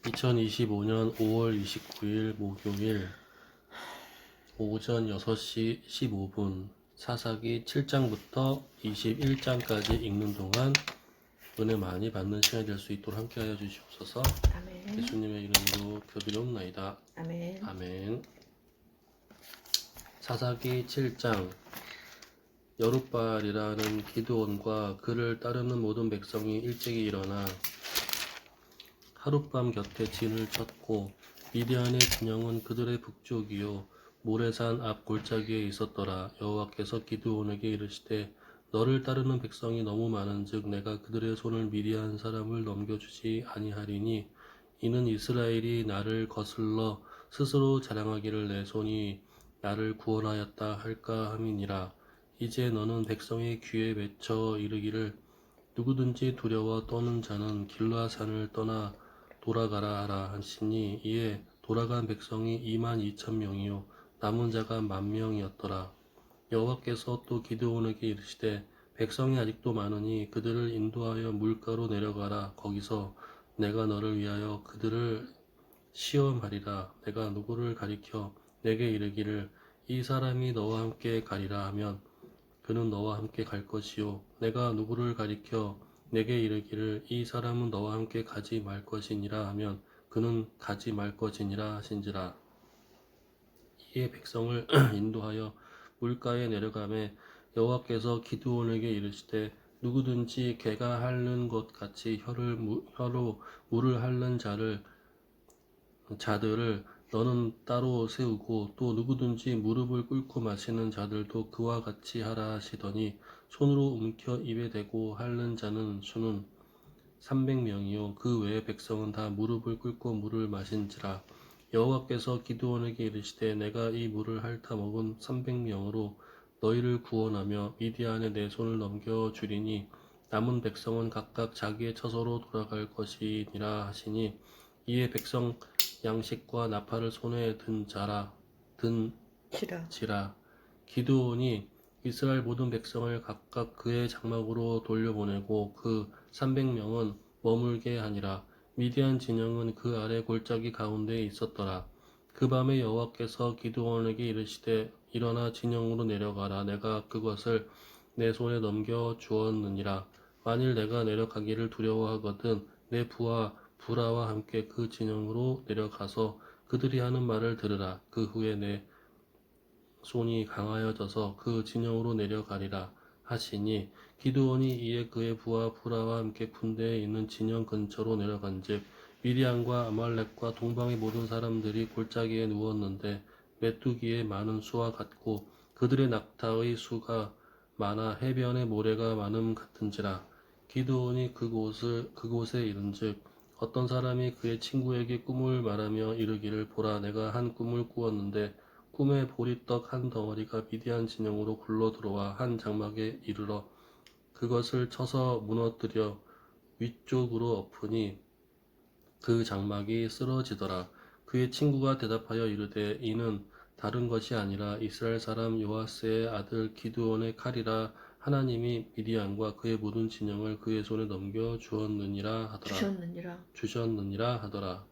2025년 5월 29일 목요일 오전 6시 15분 사사기 7장부터 21장까지 읽는 동안 은혜 많이 받는 시간이 될 수 있도록 함께하여 주시옵소서. 아멘. 예수님의 이름으로 교드리옵나이다. 아멘. 아멘. 사사기 7장. 여룻바알이라는 기드온과 그를 따르는 모든 백성이 일찍이 일어나 하룻밤 곁에 진을 쳤고 미디안의 진영은 그들의 북쪽이요 모레산 앞 골짜기에 있었더라. 여호와께서 기드온에게 이르시되 너를 따르는 백성이 너무 많은즉 내가 그들의 손을 미디안 사람을 넘겨주지 아니하리니 이는 이스라엘이 나를 거슬러 스스로 자랑하기를 내 손이 나를 구원하였다 할까 함이니라. 이제 너는 백성의 귀에 맺혀 이르기를 누구든지 두려워 떠는 자는 길라산을 떠나 돌아가라 하라 하시니 이에 돌아간 백성이 22,000명이요 남은 자가 10,000명이었더라. 여호와께서 또 기드온에게 이르시되 백성이 아직도 많으니 그들을 인도하여 물가로 내려가라. 거기서 내가 너를 위하여 그들을 시험하리라. 내가 누구를 가리켜 내게 이르기를 이 사람이 너와 함께 가리라 하면 그는 너와 함께 갈 것이요 내가 누구를 가리켜 내게 이르기를 이 사람은 너와 함께 가지 말 것이니라 하면 그는 가지 말 것이니라 하신지라. 이에 백성을 인도하여 물가에 내려가매 여호와께서 기드온에게 이르시되 누구든지 개가 핥는 것 같이 혀로 물을 핥는 자들을 너는 따로 세우고 또 누구든지 무릎을 꿇고 마시는 자들도 그와 같이 하라 하시더니 손으로 움켜 입에 대고 핥는 자는 수는 300명이요 그 외의 백성은 다 무릎을 꿇고 물을 마신지라. 여호와께서 기드온에게 이르시되 내가 이 물을 핥아 먹은 300명으로 너희를 구원하며 미디안에 내 손을 넘겨 주리니 남은 백성은 각각 자기의 처소로 돌아갈 것이니라 하시니 이에 백성 양식과 나팔을 손에 든지라. 기드온이 이스라엘 모든 백성을 각각 그의 장막으로 돌려보내고 그 300명은 머물게 하니라. 미디안 진영은 그 아래 골짜기 가운데에 있었더라. 그 밤에 여호와께서 기드온에게 이르시되 일어나 진영으로 내려가라. 내가 그것을 내 손에 넘겨 주었느니라. 만일 내가 내려가기를 두려워하거든 내 부하 부라와 함께 그 진영으로 내려가서 그들이 하는 말을 들으라. 그 후에 내 손이 강하여져서 그 진영으로 내려가리라 하시니 기드온이 이에 그의 부하 부라와 함께 군대에 있는 진영 근처로 내려간즉 미디안과 아말렉과 동방의 모든 사람들이 골짜기에 누웠는데 메뚜기의 많은 수와 같고 그들의 낙타의 수가 많아 해변의 모래가 많음 같은지라. 기드온이 그곳에 이른즉 어떤 사람이 그의 친구에게 꿈을 말하며 이르기를 보라 내가 한 꿈을 꾸었는데 꿈에 보리떡 한 덩어리가 미디안 진영으로 굴러 들어와 한 장막에 이르러 그것을 쳐서 무너뜨려 위쪽으로 엎으니 그 장막이 쓰러지더라. 그의 친구가 대답하여 이르되 이는 다른 것이 아니라 이스라엘 사람 요아스의 아들 기드온의 칼이라. 하나님이 미디안과 그의 모든 진영을 그의 손에 넘겨 주셨느니라 하더라.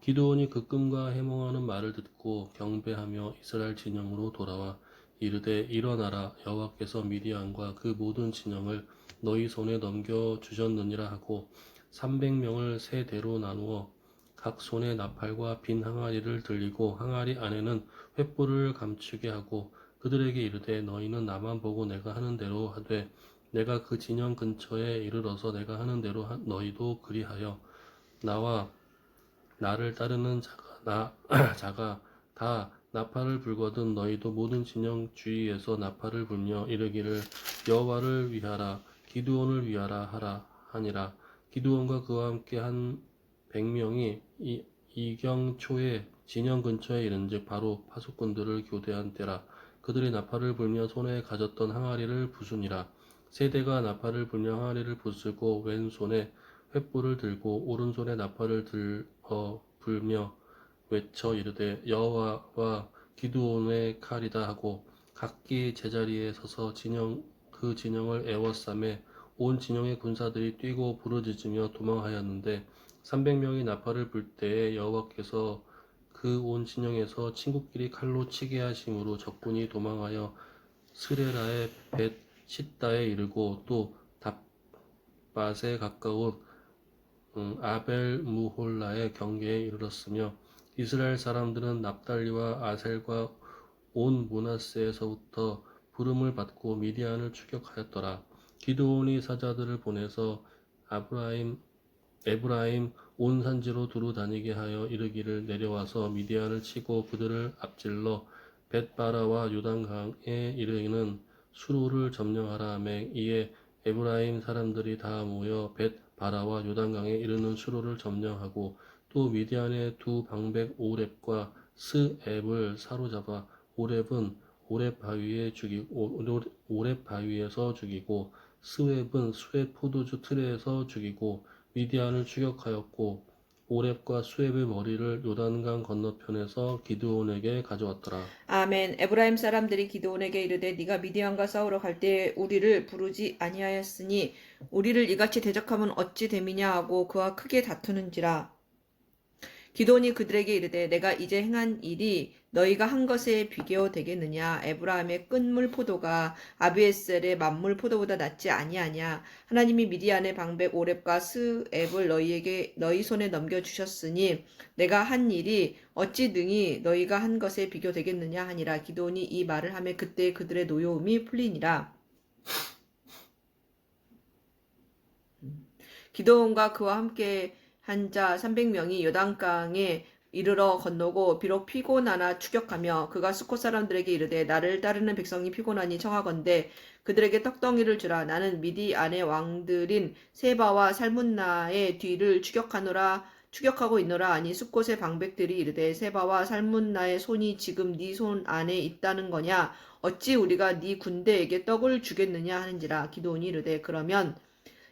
기드온이 그 꿈과 해몽하는 말을 듣고 경배하며 이스라엘 진영으로 돌아와 이르되 일어나라. 여호와께서 미디안과 그 모든 진영을 너희 손에 넘겨 주셨느니라 하고 300명을 세 대로 나누어 각 손에 나팔과 빈 항아리를 들리고 항아리 안에는 횃불을 감추게 하고 그들에게 이르되 너희는 나만 보고 내가 하는 대로 하되 내가 그 진영 근처에 이르러서 내가 하는 대로 너희도 그리하여 나와 나를 따르는 자가 다 나팔을 불거든 너희도 모든 진영 주위에서 나팔을 불며 이르기를 여호와를 위하라 기드온을 위하라 하라 하니라. 기드온과 그와 함께 한 100명이 이경 초에 진영 근처에 이른즉 바로 파수꾼들을 교대한 때라. 그들이 나팔을 불며 손에 가졌던 항아리를 부수니라. 세대가 나팔을 불며 항아리를 부수고 왼손에 횃불을 들고 오른손에 나팔을 들어 불며 외쳐 이르되 여호와와 기드온의 칼이다 하고 각기 제자리에 서서 그 진영을 에워싸매 온 진영의 군사들이 뛰고 부르짖으며 도망하였는데 300명이 나팔을 불 때에 여호와께서 그 온 진영에서 친구끼리 칼로 치게 하심으로 적군이 도망하여 스레라의 벳 시다에 이르고 또 답밭에 가까운 아벨 무홀라의 경계에 이르렀으며 이스라엘 사람들은 납달리와 아셀과 온 므낫세에서부터 부름을 받고 미디안을 추격하였더라. 기드온이 사자들을 보내서 에브라임 온 산지로 두루 다니게 하여 이르기를 내려와서 미디안을 치고 그들을 앞질러 벳바라와 요단강에 이르는 수로를 점령하라 하매 이에 에브라임 사람들이 다 모여 벳바라와 요단강에 이르는 수로를 점령하고 또 미디안의 두 방백 오렙과 스앱을 사로잡아 오렙은 오렙 바위에서 죽이고 스웹은 스웹 포도주 틀에서 죽이고 미디안을 추격하였고 오렙과 수앱의 머리를 요단강 건너편에서 기드온에게 가져왔더라. 아멘. 에브라임 사람들이 기드온에게 이르되 네가 미디안과 싸우러 갈 때에 우리를 부르지 아니하였으니 우리를 이같이 대적하면 어찌 됨이냐 하고 그와 크게 다투는지라. 기드온이 그들에게 이르되 내가 이제 행한 일이 너희가 한 것에 비교 되겠느냐. 에브라임의 끈물 포도가 아비에셀의 만물 포도보다 낫지 아니하냐. 하나님이 미디안의 방백 오렙과 스앱을 너희 손에 넘겨 주셨으니 내가 한 일이 어찌 능히 너희가 한 것에 비교 되겠느냐 하니라. 기드온이 이 말을 하며 그때 그들의 노여움이 풀리니라. 기드온과 그와 함께 한 자 300명이 요단강에 이르러 건너고 비록 피곤하나 추격하며 그가 수코 사람들에게 이르되 나를 따르는 백성이 피곤하니 청하건대 그들에게 떡덩이를 주라. 나는 미디안의 왕들인 세바와 살문나의 뒤를 추격하고 있노라. 아니 숫곳의 방백들이 이르되 세바와 살문나의 손이 지금 네 손 안에 있다는 거냐. 어찌 우리가 네 군대에게 떡을 주겠느냐 하는지라. 기드온이 이르되 그러면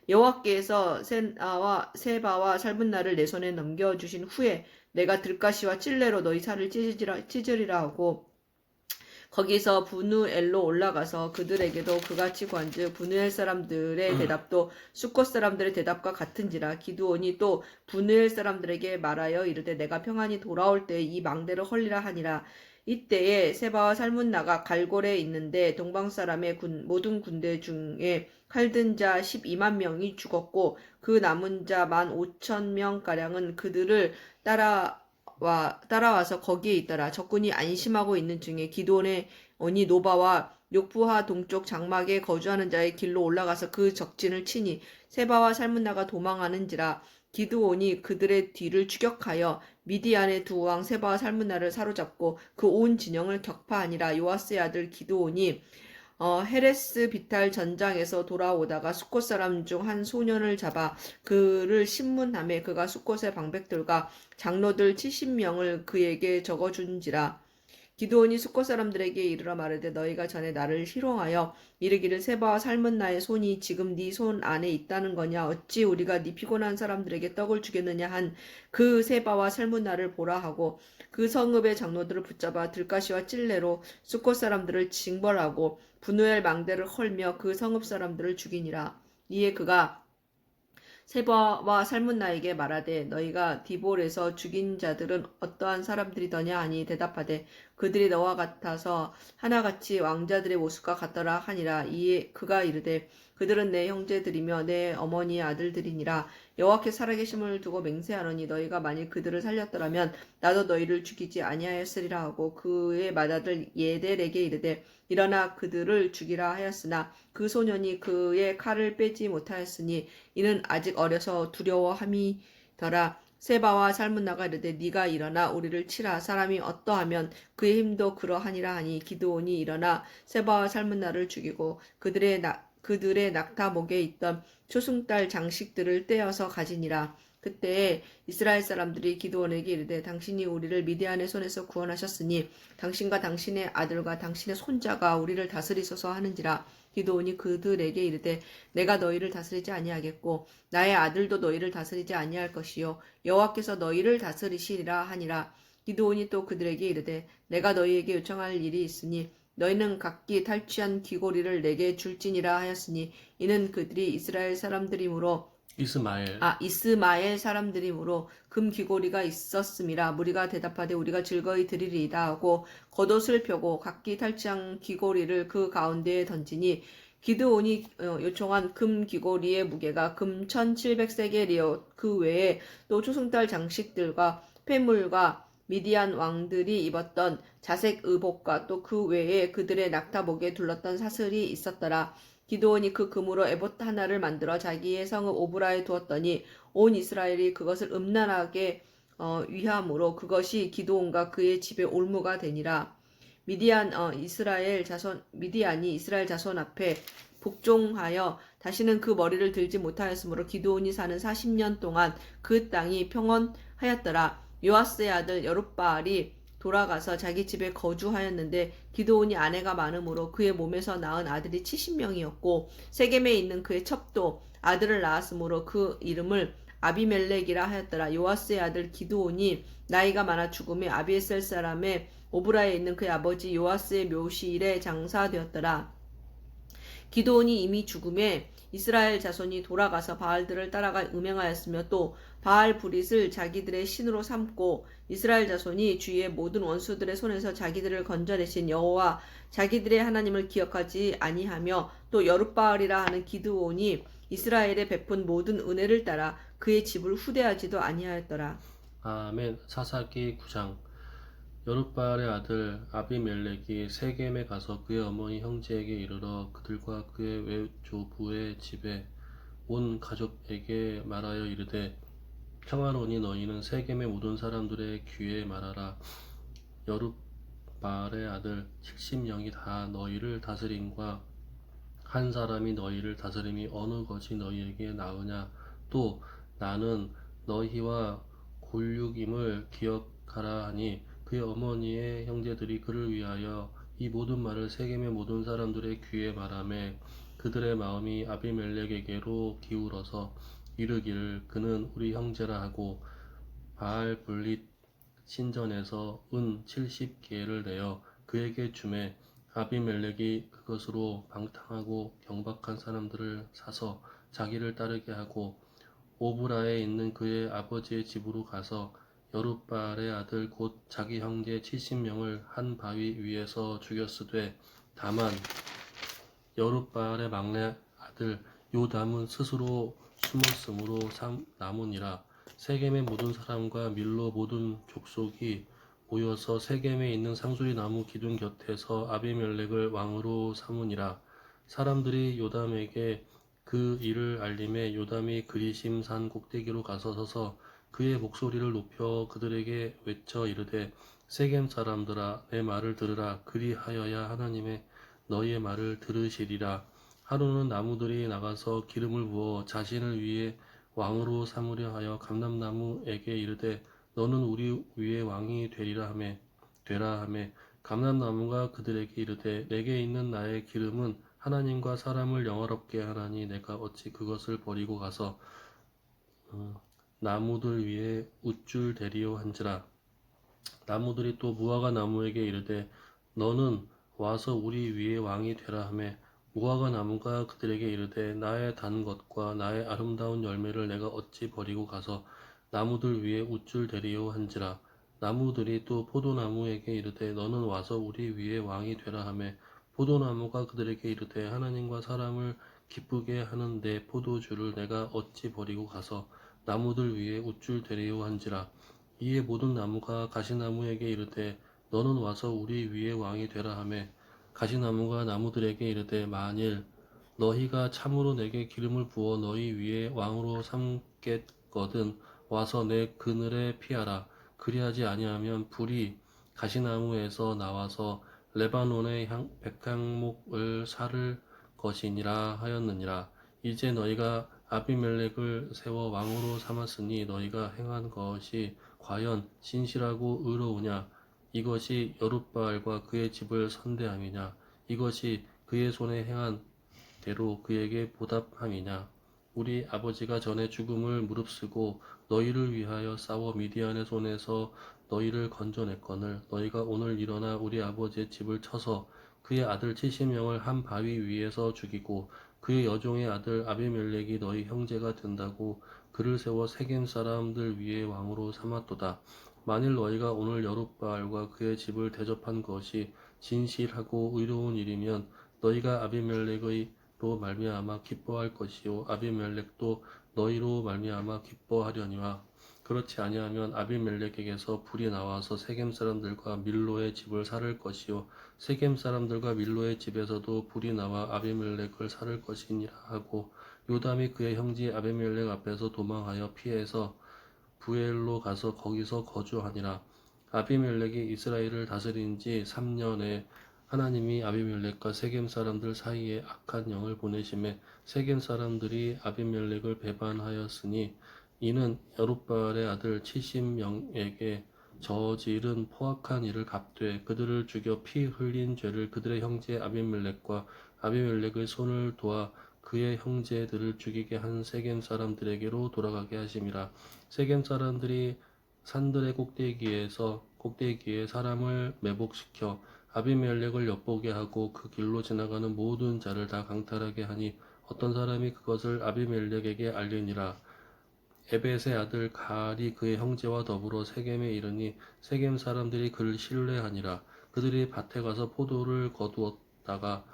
여호와께서 세바와 살문나를 내 손에 넘겨주신 후에 내가 들가시와 찔레로 너희 살을 찢으리라 하고 거기서 브누엘로 올라가서 그들에게도 그같이 구한즉 브누엘 사람들의 대답도 숫곳 사람들의 대답과 같은지라. 기드온이 또 브누엘 사람들에게 말하여 이르되 내가 평안히 돌아올 때 이 망대를 헐리라 하니라. 이때에 세바와 살문나가 갈골에 있는데 동방 사람의 모든 군대 중에 칼든 자 12만 명이 죽었고 그 남은 자 15,000명가량은 그들을 따라와서 거기에 있더라. 적군이 안심하고 있는 중에 기드온의 언니 노바와 욕부하 동쪽 장막에 거주하는 자의 길로 올라가서 그 적진을 치니 세바와 살문나가 도망하는지라. 기드온이 그들의 뒤를 추격하여 미디안의 두 왕 세바와 살문나를 사로잡고 그 온 진영을 격파하니라. 요아스의 아들 기드온이 헤레스 비탈 전장에서 돌아오다가 숫곳 사람 중 한 소년을 잡아 그를 신문하매 그가 숫곳의 방백들과 장로들 70명을 그에게 적어준지라. 기드온이 숫곳 사람들에게 이르러 말하되 너희가 전에 나를 희롱하여 이르기를 세바와 살문나의 손이 지금 네 손 안에 있다는 거냐. 어찌 우리가 네 피곤한 사람들에게 떡을 주겠느냐 한 그 세바와 살문나를 보라 하고 그 성읍의 장로들을 붙잡아 들가시와 찔레로 숫곳 사람들을 징벌하고 분우엘 망대를 헐며 그 성읍 사람들을 죽이니라. 이에 그가 세바와 살문나에게 말하되 너희가 디볼에서 죽인 자들은 어떠한 사람들이더냐 하니 대답하되 그들이 너와 같아서 하나같이 왕자들의 모습과 같더라 하니라. 이에 그가 이르되 그들은 내 형제들이며 내 어머니의 아들들이니라. 여호와께 살아계심을 두고 맹세하노니 너희가 만일 그들을 살렸더라면 나도 너희를 죽이지 아니하였으리라 하고 그의 맏아들 예델에게 이르되 일어나 그들을 죽이라 하였으나 그 소년이 그의 칼을 빼지 못하였으니 이는 아직 어려서 두려워함이더라. 세바와 살문나가 이르되 네가 일어나 우리를 치라. 사람이 어떠하면 그의 힘도 그러하니라 하니 기드온이 일어나 세바와 살문나를 죽이고 그들의 낙타 목에 있던 초승달 장식들을 떼어서 가지니라. 그때에 이스라엘 사람들이 기드온에게 이르되 당신이 우리를 미디안의 손에서 구원하셨으니 당신과 당신의 아들과 당신의 손자가 우리를 다스리소서 하는지라. 기드온이 그들에게 이르되 내가 너희를 다스리지 아니하겠고 나의 아들도 너희를 다스리지 아니할 것이요 여호와께서 너희를 다스리시리라 하니라. 기드온이 또 그들에게 이르되 내가 너희에게 요청할 일이 있으니 너희는 각기 탈취한 귀고리를 내게 줄지니라 하였으니 이는 그들이 이스라엘 사람들이므로 이스마엘 사람들이므로 금 귀고리가 있었음이라. 무리가 대답하되 우리가 즐거이 드리리이다 하고 겉옷을 펴고 각기 탈취한 귀고리를 그 가운데에 던지니 기드온이 요청한 금 귀고리의 무게가 금 1700세겔이요 그 외에 또 초승달 장식들과 폐물과 미디안 왕들이 입었던 자색 의복과 또 그 외에 그들의 낙타복에 둘렀던 사슬이 있었더라. 기드온이 그 금으로 에봇 하나를 만들어 자기의 성읍 오브라에 두었더니 온 이스라엘이 그것을 음란하게 위함으로 그것이 기드온과 그의 집에 올무가 되니라. 미디안이 이스라엘 자손 앞에 복종하여 다시는 그 머리를 들지 못하였으므로 기드온이 사는 40년 동안 그 땅이 평온하였더라. 요아스의 아들 여룹바알이 돌아가서 자기 집에 거주하였는데 기드온이 아내가 많으므로 그의 몸에서 낳은 아들이 70명이었고 세겜에 있는 그의 첩도 아들을 낳았으므로 그 이름을 아비멜렉이라 하였더라. 요아스의 아들 기드온이 나이가 많아 죽음에 아비에셀 사람의 오브라에 있는 그의 아버지 요아스의 묘실에 장사되었더라. 기드온이 이미 죽음에 이스라엘 자손이 돌아가서 바알들을 따라가 음행하였으며 또 바알 브릿을 자기들의 신으로 삼고 이스라엘 자손이 주위의 모든 원수들의 손에서 자기들을 건져내신 여호와 자기들의 하나님을 기억하지 아니하며 또 여룻바알이라 하는 기드온이 이스라엘에 베푼 모든 은혜를 따라 그의 집을 후대하지도 아니하였더라. 아멘. 사사기 9장. 여룻바알의 아들 아비멜렉이 세겜에 가서 그의 어머니 형제에게 이르러 그들과 그의 외조부의 집에 온 가족에게 말하여 이르되 평안오니 너희는 세겜의 모든 사람들의 귀에 말하라. 여룻바알의 아들 70명이 다 너희를 다스림과 한 사람이 너희를 다스림이 어느 것이 너희에게 나으냐. 또 나는 너희와 골육임을 기억하라 하니 그의 어머니의 형제들이 그를 위하여 이 모든 말을 세겜의 모든 사람들의 귀에 말하매 그들의 마음이 아비멜렉에게로 기울어서 이르기를 그는 우리 형제라 하고 바알 블릿 신전에서 은 70개를 내어 그에게 주매 아비멜렉이 그것으로 방탕하고 경박한 사람들을 사서 자기를 따르게 하고 오브라에 있는 그의 아버지의 집으로 가서 여룻바알의 아들 곧 자기 형제 70명을 한 바위 위에서 죽였으되 다만 여룻바알의 막내 아들 요담은 스스로 숨었으므로 남으니라. 세겜의 모든 사람과 밀로 모든 족속이 모여서 세겜에 있는 상수리 나무 기둥 곁에서 아비멜렉을 왕으로 삼으니라. 사람들이 요담에게 그 일을 알림에 요담이 그리심 산 꼭대기로 가서 서서 그의 목소리를 높여 그들에게 외쳐 이르되 세겜 사람들아 내 말을 들으라. 그리하여야 하나님의 너희의 말을 들으시리라. 하루는 나무들이 나가서 기름을 부어 자신을 위해 왕으로 삼으려 하여 감람나무에게 이르되 너는 우리 위에 왕이 되라 하매 감람나무가 그들에게 이르되 내게 있는 나의 기름은 하나님과 사람을 영화롭게 하나니 내가 어찌 그것을 버리고 가서 나무들 위에 우쭐 대리오 한지라. 나무들이 또 무화과 나무에게 이르되 너는 와서 우리 위에 왕이 되라 하매 무화과 나무가 그들에게 이르되 나의 단 것과 나의 아름다운 열매를 내가 어찌 버리고 가서 나무들 위에 우쭐 대리오 한지라. 나무들이 또 포도나무에게 이르되 너는 와서 우리 위에 왕이 되라 하매 포도나무가 그들에게 이르되 하나님과 사람을 기쁘게 하는 내 포도주를 내가 어찌 버리고 가서 나무들 위에 우쭐 대리오 한지라. 이에 모든 나무가 가시나무에게 이르되 너는 와서 우리 위에 왕이 되라 하매 가시나무가 나무들에게 이르되 만일 너희가 참으로 내게 기름을 부어 너희 위에 왕으로 삼겠거든 와서 내 그늘에 피하라. 그리하지 아니하면 불이 가시나무에서 나와서 레바논의 백향목을 사를 것이니라 하였느니라. 이제 너희가 아비멜렉을 세워 왕으로 삼았으니 너희가 행한 것이 과연 신실하고 의로우냐? 이것이 여룻바알과 그의 집을 선대함이냐? 이것이 그의 손에 행한 대로 그에게 보답함이냐? 우리 아버지가 전에 죽음을 무릅쓰고 너희를 위하여 싸워 미디안의 손에서 너희를 건져냈거늘 너희가 오늘 일어나 우리 아버지의 집을 쳐서 그의 아들 70명을 한 바위 위에서 죽이고 그의 여종의 아들 아비멜렉이 너희 형제가 된다고 그를 세워 세겜 사람들 위에 왕으로 삼았도다. 만일 너희가 오늘 여룻바알과 그의 집을 대접한 것이 진실하고 의로운 일이면 너희가 아비멜렉의로 말미암아 기뻐할 것이요 아비멜렉도 너희로 말미암아 기뻐하려니와 그렇지 아니하면 아비멜렉에게서 불이 나와서 세겜 사람들과 밀로의 집을 살을 것이요 세겜 사람들과 밀로의 집에서도 불이 나와 아비멜렉을 살을 것이니라 하고 요담이 그의 형제 아비멜렉 앞에서 도망하여 피해서 부엘로 가서 거기서 거주하니라. 아비멜렉이 이스라엘을 다스린 지 3년에 하나님이 아비멜렉과 세겜 사람들 사이에 악한 영을 보내심에 세겜 사람들이 아비멜렉을 배반하였으니 이는 여룻바알의 아들 70명에게 저지른 포악한 일을 갚되 그들을 죽여 피 흘린 죄를 그들의 형제 아비멜렉과 아비멜렉의 손을 도와 그의 형제들을 죽이게 한 세겜 사람들에게로 돌아가게 하심이라. 세겜 사람들이 산들의 꼭대기에 사람을 매복시켜 아비멜렉을 엿보게 하고 그 길로 지나가는 모든 자를 다 강탈하게 하니 어떤 사람이 그것을 아비멜렉에게 알리니라. 에벳의 아들 가알이 그의 형제와 더불어 세겜에 이르니 세겜 사람들이 그를 신뢰하니라. 그들이 밭에 가서 포도를 거두었다가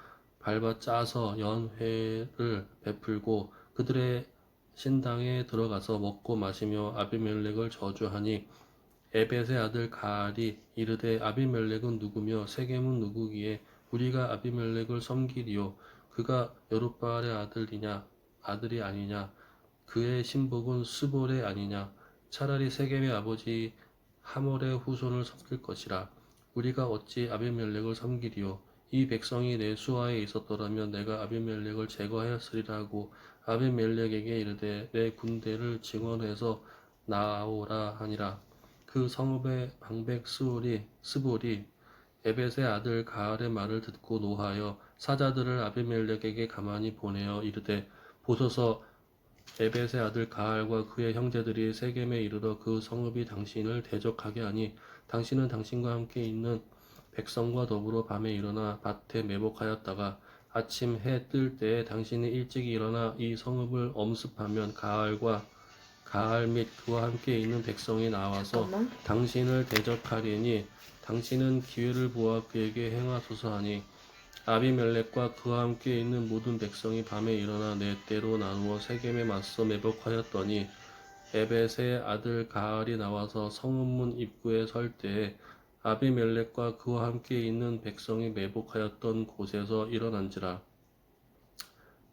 밟아 짜서 연회를 베풀고 그들의 신당에 들어가서 먹고 마시며 아비멜렉을 저주하니 에벳의 아들 가알이 이르되 아비멜렉은 누구며 세겜은 누구기에 우리가 아비멜렉을 섬기리요 그가 여룻바알의 아들이 아니냐 그의 신복은 스볼의 아니냐 차라리 세겜의 아버지 하몰의 후손을 섬길 것이라 우리가 어찌 아비멜렉을 섬기리요 이 백성이 내 수하에 있었더라면 내가 아비멜렉을 제거하였으리라 하고 아비멜렉에게 이르되 내 군대를 증원해서 나오라 하니라. 그 성읍의 방백 스볼이 에벳의 아들 가알의 말을 듣고 노하여 사자들을 아비멜렉에게 가만히 보내어 이르되 보소서 에벳의 아들 가알과 그의 형제들이 세겜에 이르러 그 성읍이 당신을 대적하게 하니 당신은 당신과 함께 있는 백성과 더불어 밤에 일어나 밭에 매복하였다가 아침 해 뜰 때에 당신이 일찍 일어나 이 성읍을 엄습하면 가알 및 그와 함께 있는 백성이 나와서 잠깐만. 당신을 대적하리니 당신은 기회를 보아 그에게 행하소서 하니 아비멜렉과 그와 함께 있는 모든 백성이 밤에 일어나 네 때로 나누어 세겜에 맞서 매복하였더니 에벳의 아들 가알이 나와서 성읍문 입구에 설 때에 아비멜렉과 그와 함께 있는 백성이 매복하였던 곳에서 일어난지라.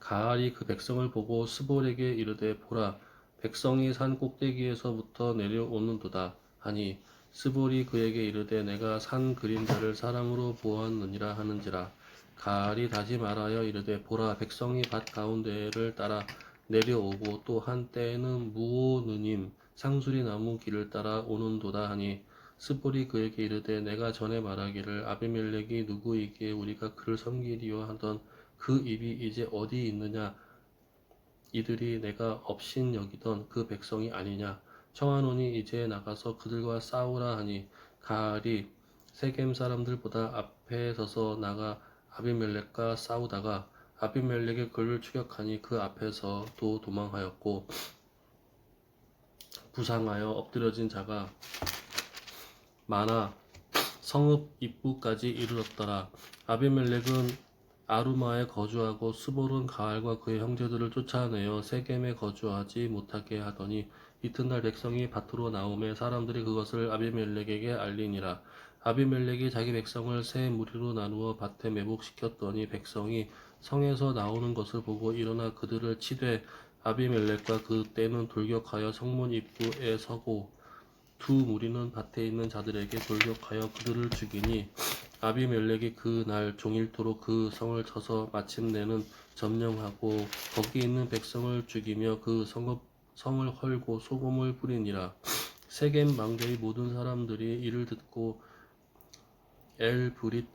가알이 그 백성을 보고 스볼에게 이르되 보라 백성이 산 꼭대기에서부터 내려오는도다 하니 스볼이 그에게 이르되 내가 산 그림자를 사람으로 보았느니라 하는지라. 가알이 다시 말하여 이르되 보라 백성이 밭 가운데를 따라 내려오고 또 한때에는 무오느님 상수리 나무 길을 따라 오는도다 하니 스볼이 그에게 이르되 내가 전에 말하기를 아비멜렉이 누구이기에 우리가 그를 섬기리요 하던 그 입이 이제 어디 있느냐 이들이 내가 업신 여기던 그 백성이 아니냐 청하노니 이제 나가서 그들과 싸우라 하니 가알이 세겜 사람들보다 앞에 서서 나가 아비멜렉과 싸우다가 아비멜렉이 그를 추격하니 그 앞에서 또 도망하였고 부상하여 엎드려진 자가 많아 성읍 입구까지 이르렀더라. 아비멜렉은 아루마에 거주하고 스볼은 가알과 그의 형제들을 쫓아내어 세겜에 거주하지 못하게 하더니 이튿날 백성이 밭으로 나오매 사람들이 그것을 아비멜렉에게 알리니라. 아비멜렉이 자기 백성을 세 무리로 나누어 밭에 매복시켰더니 백성이 성에서 나오는 것을 보고 일어나 그들을 치되 아비멜렉과 그 떼는 돌격하여 성문 입구에 서고 두 무리는 밭에 있는 자들에게 돌격하여 그들을 죽이니 아비멜렉이 그 날 종일토록 그 성을 쳐서 마침내는 점령하고 거기 있는 백성을 죽이며 그 성을 헐고 소금을 뿌리니라. 세겜 망대의 모든 사람들이 이를 듣고 엘브릿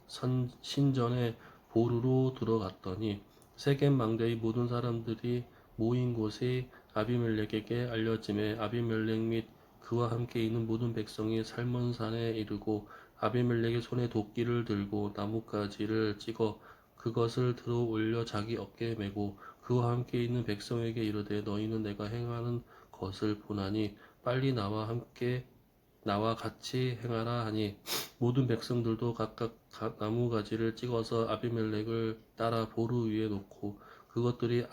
신전에 보루로 들어갔더니 세겜 망대의 모든 사람들이 모인 곳이 아비멜렉에게 알려짐에 아비멜렉 및 그와 함께 있는 모든 백성이 살몬산에 이르고 아비멜렉의 손에 도끼를 들고 나뭇가지를 찍어 그것을 들어 올려 자기 어깨에 메고 그와 함께 있는 백성에게 이르되 너희는 내가 행하는 것을 보나니 빨리 나와 같이 행하라 하니 모든 백성들도 각각 나무가지를 찍어서 아비멜렉을 따라 보루 위에 놓고 그것들이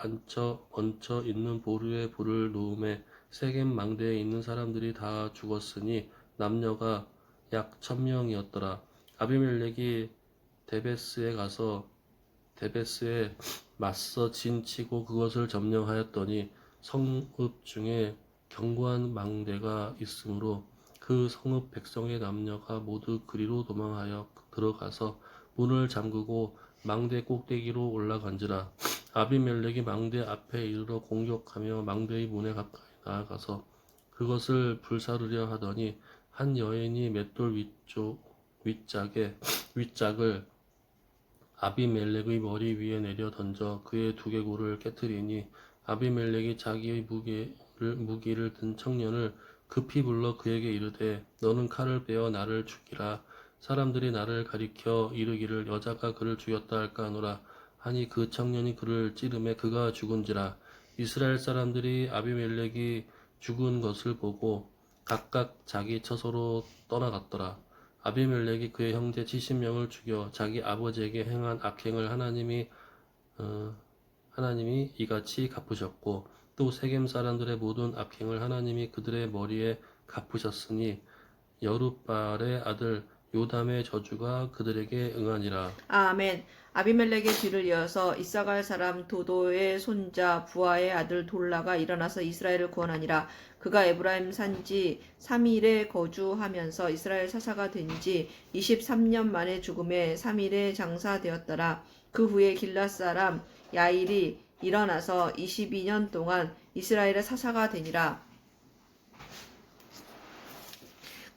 얹혀 있는 보루에 불을 놓음에 세겜 망대에 있는 사람들이 다 죽었으니 남녀가 약 1000명이었더라. 아비멜렉이 데베스에 가서 데베스에 맞서 진치고 그것을 점령하였더니 성읍 중에 견고한 망대가 있으므로 그 성읍 백성의 남녀가 모두 그리로 도망하여 들어가서 문을 잠그고 망대 꼭대기로 올라간지라. 아비멜렉이 망대 앞에 이르러 공격하며 망대의 문에 가까이 나아가서 그것을 불사르려 하더니 한 여인이 맷돌 윗짝을 아비멜렉의 머리 위에 내려 던져 그의 두개골을 깨뜨리니 아비멜렉이 자기의 무기를 든 청년을 급히 불러 그에게 이르되 너는 칼을 빼어 나를 죽이라. 사람들이 나를 가리켜 이르기를 여자가 그를 죽였다 할까 하노라 하니 그 청년이 그를 찌르매 그가 죽은지라. 이스라엘 사람들이 아비멜렉이 죽은 것을 보고 각각 자기 처소로 떠나갔더라. 아비멜렉이 그의 형제 70명을 죽여 자기 아버지에게 행한 악행을 하나님이 이같이 갚으셨고 또 세겜 사람들의 모든 악행을 하나님이 그들의 머리에 갚으셨으니 여룻발의 아들 요담의 저주가 그들에게 응하니라. 아멘. 아비멜렉의 뒤를 이어서 이사갈 사람 도도의 손자 부하의 아들 돌라가 일어나서 이스라엘을 구원하니라. 그가 에브라임 산지 3일에 거주하면서 이스라엘 사사가 된 지 23년 만에 죽음에 3일에 장사되었더라. 그 후에 길앗 사람 야일이 일어나서 22년 동안 이스라엘의 사사가 되니라.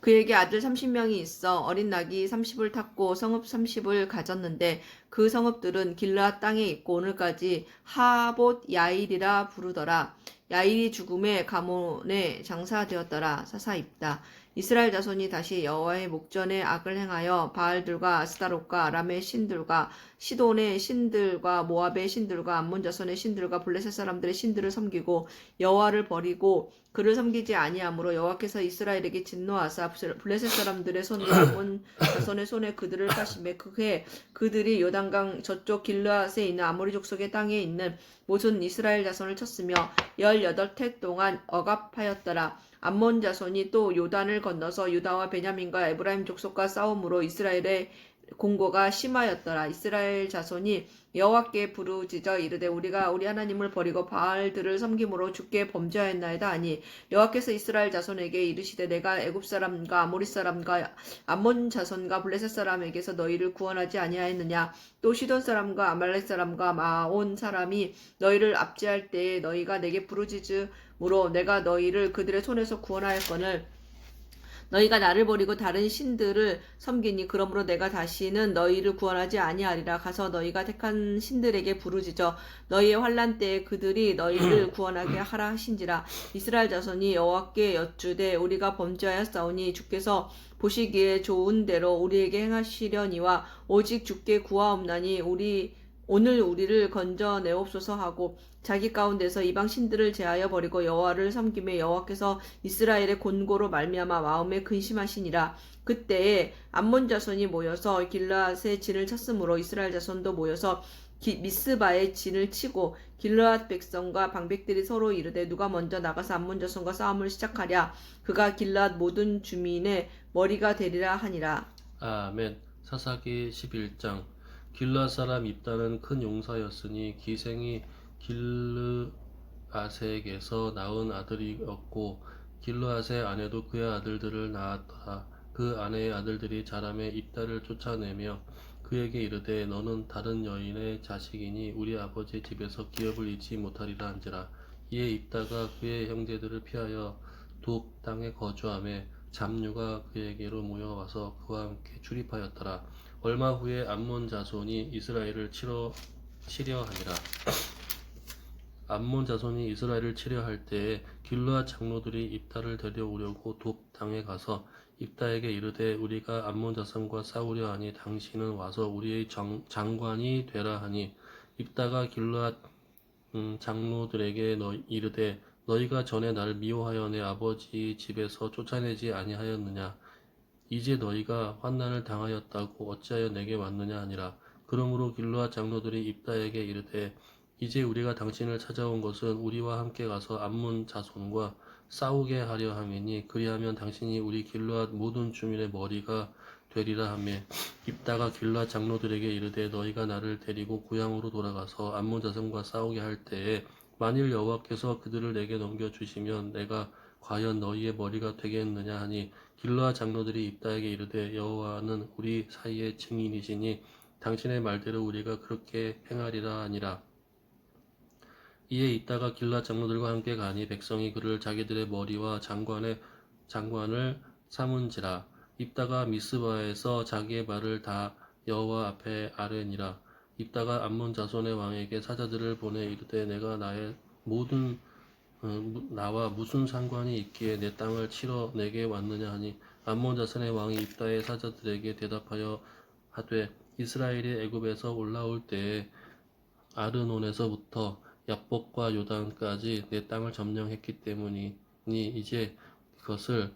그에게 아들 30명이 있어 어린 낙이 30을 탔고 성읍 30을 가졌는데 그 성읍들은 길르앗 땅에 있고 오늘까지 하봇 야일이라 부르더라. 야일이 죽음에 가몬에 장사되었더라. 사사입다. 이스라엘 자손이 다시 여호와의 목전에 악을 행하여 바알들과 아스타롯과 아람의 신들과 시돈의 신들과 모압의 신들과 암몬 자손의 신들과 블레셋 사람들의 신들을 섬기고 여호와를 버리고 그를 섬기지 아니하므로 여호와께서 이스라엘에게 진노하사 블레셋 사람들의 손과 암몬 자손의 손에 그들을 파시매 그해 그들이 요단강 저쪽 길르앗에 있는 아모리 족속의 땅에 있는 모든 이스라엘 자손을 쳤으며 18해 동안 억압하였더라. 암몬 자손이 또 요단을 건너서 유다와 베냐민과 에브라임 족속과 싸움으로 이스라엘의 공고가 심하였더라. 이스라엘 자손이 여호와께 부르짖어 이르되 우리가 우리 하나님을 버리고 바알들을 섬김으로 주께 범죄하였나이다 하니 여호와께서 이스라엘 자손에게 이르시되 내가 애굽 사람과 아모리 사람과 암몬 자손과 블레셋 사람에게서 너희를 구원하지 아니하였느냐. 또 시돈 사람과 아말렉 사람과 마온 사람이 너희를 압제할 때에 너희가 내게 부르짖음으로 내가 너희를 그들의 손에서 구원하였거늘 너희가 나를 버리고 다른 신들을 섬기니 그러므로 내가 다시는 너희를 구원하지 아니하리라. 가서 너희가 택한 신들에게 부르짖어 너희의 환난 때에 그들이 너희를 구원하게 하라 하신지라. 이스라엘 자손이 여호와께 여쭈되 우리가 범죄하였사오니 주께서 보시기에 좋은 대로 우리에게 행하시려니와 오직 주께 구하옵나니 오늘 우리를 건져내옵소서 하고 자기 가운데서 이방 신들을 제하여 버리고 여호와를 섬기며 여호와께서 이스라엘의 곤고로 말미암아 마음에 근심하시니라. 그때에 암몬 자손이 모여서 길르앗의 진을 쳤으므로 이스라엘 자손도 모여서 미스바의 진을 치고 길르앗 백성과 방백들이 서로 이르되 누가 먼저 나가서 암몬 자손과 싸움을 시작하랴. 그가 길르앗 모든 주민의 머리가 되리라 하니라. 아멘. 사사기 11장. 길르앗 사람 입다는 큰 용사였으니 기생이 길르앗에게서 낳은 아들이었고 길르앗의 아내도 그의 아들들을 낳았더라. 그 아내의 아들들이 자라매 입다를 쫓아내며 그에게 이르되 너는 다른 여인의 자식이니 우리 아버지 집에서 기업을 잊지 못하리라 한지라. 이에 입다가 그의 형제들을 피하여 독 땅에 거주하매 잡류가 그에게로 모여와서 그와 함께 출입하였더라. 얼마 후에 암몬 자손이 이스라엘을 치려하니라. 암몬 자손이 이스라엘을 치려할 때에 길르앗 장로들이 입다를 데려오려고 돕 땅에 가서 입다에게 이르되 우리가 암몬 자손과 싸우려 하니 당신은 와서 우리의 장관이 되라 하니 입다가 길르앗 장로들에게 이르되 너희가 전에 나를 미워하여 내 아버지 집에서 쫓아내지 아니하였느냐? 이제 너희가 환난을 당하였다고 어찌하여 내게 왔느냐 하니라. 그러므로 길르앗 장로들이 입다에게 이르되 이제 우리가 당신을 찾아온 것은 우리와 함께 가서 암몬 자손과 싸우게 하려 함이니 그리하면 당신이 우리 길르앗 모든 주민의 머리가 되리라 하며 입다가 길르앗 장로들에게 이르되 너희가 나를 데리고 고향으로 돌아가서 암몬 자손과 싸우게 할 때에 만일 여호와께서 그들을 내게 넘겨 주시면 내가 과연 너희의 머리가 되겠느냐 하니 길르앗 장로들이 입다에게 이르되 여호와는 우리 사이의 증인이시니 당신의 말대로 우리가 그렇게 행하리라 하니라. 이에 입다가 길르앗 장로들과 함께 가니 백성이 그를 자기들의 머리와 장관을 삼은지라. 입다가 미스바에서 자기의 말을 다 여호와 앞에 아뢰니라. 입다가 암몬 자손의 왕에게 사자들을 보내 이르되 내가 나와 무슨 상관이 있기에 내 땅을 치러 내게 왔느냐 하니 암몬 자손의 왕이 입다의 사자들에게 대답하여 하되 이스라엘이 애굽에서 올라올 때에 아르논에서부터 야복과 요단까지 내 땅을 점령했기 때문이니 이제 그것을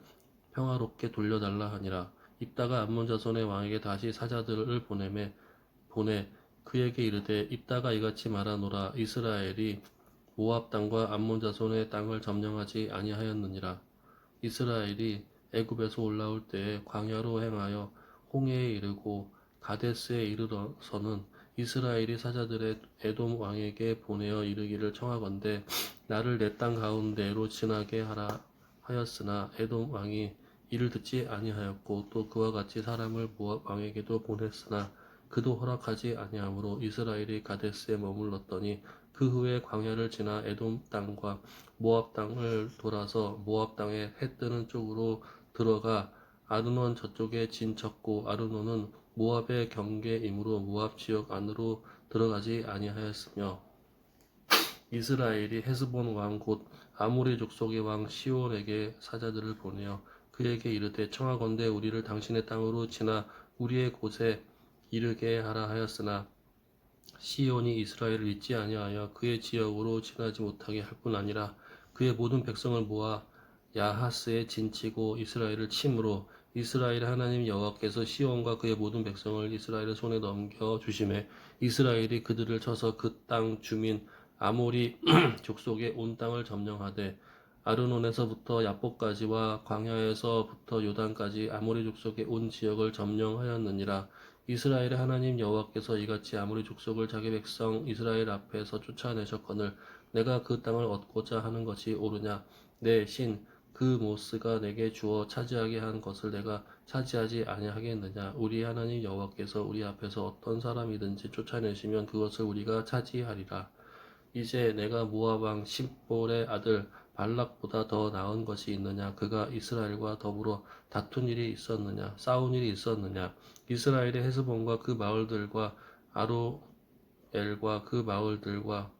평화롭게 돌려달라 하니라. 입다가 암몬 자손의 왕에게 다시 사자들을 보내 그에게 이르되 입다가 이같이 말하노라. 이스라엘이 모압 땅과 암몬 자손의 땅을 점령하지 아니하였느니라. 이스라엘이 애굽에서 올라올 때에 광야로 행하여 홍해에 이르고 가데스에 이르러서는 이스라엘이 사자들의 에돔 왕에게 보내어 이르기를 청하건대 나를 내 땅 가운데로 지나게 하라 하였으나 에돔 왕이 이를 듣지 아니하였고 또 그와 같이 사람을 모압 왕에게도 보냈으나 그도 허락하지 아니하므로 이스라엘이 가데스에 머물렀더니 그 후에 광야를 지나 에돔 땅과 모압 땅을 돌아서 모압 땅의 해 뜨는 쪽으로 들어가 아르논 저쪽에 진쳤고 아르논은 모압의 경계이므로 모압 지역 안으로 들어가지 아니하였으며 이스라엘이 헤스본 왕 곧 아모리 족속의 왕 시온에게 사자들을 보내어 그에게 이르되 청하건대 우리를 당신의 땅으로 지나 우리의 곳에 이르게 하라 하였으나 시온이 이스라엘을 잊지 아니하여 그의 지역으로 지나지 못하게 할 뿐 아니라 그의 모든 백성을 모아 야하스에 진치고 이스라엘을 침으로 이스라엘 하나님 여호와께서 시온과 그의 모든 백성을 이스라엘의 손에 넘겨 주심에 이스라엘이 그들을 쳐서 그 땅 주민 아모리 족속의 온 땅을 점령하되 아르논에서부터 야복까지와 광야에서부터 요단까지 아모리 족속의 온 지역을 점령하였느니라. 이스라엘의 하나님 여호와께서 이같이 아모리 족속을 자기 백성 이스라엘 앞에서 쫓아내셨거늘 내가 그 땅을 얻고자 하는 것이 옳으냐? 내 신 그 모스가 내게 주어 차지하게 한 것을 내가 차지하지 아니하겠느냐? 우리 하나님 여호와께서 우리 앞에서 어떤 사람이든지 쫓아내시면 그것을 우리가 차지하리라. 이제 내가 모압 왕 십볼의 아들 발락보다 더 나은 것이 있느냐? 그가 이스라엘과 더불어 다툰 일이 있었느냐? 싸운 일이 있었느냐? 이스라엘의 헤스본과 그 마을들과 아로엘과 그 마을들과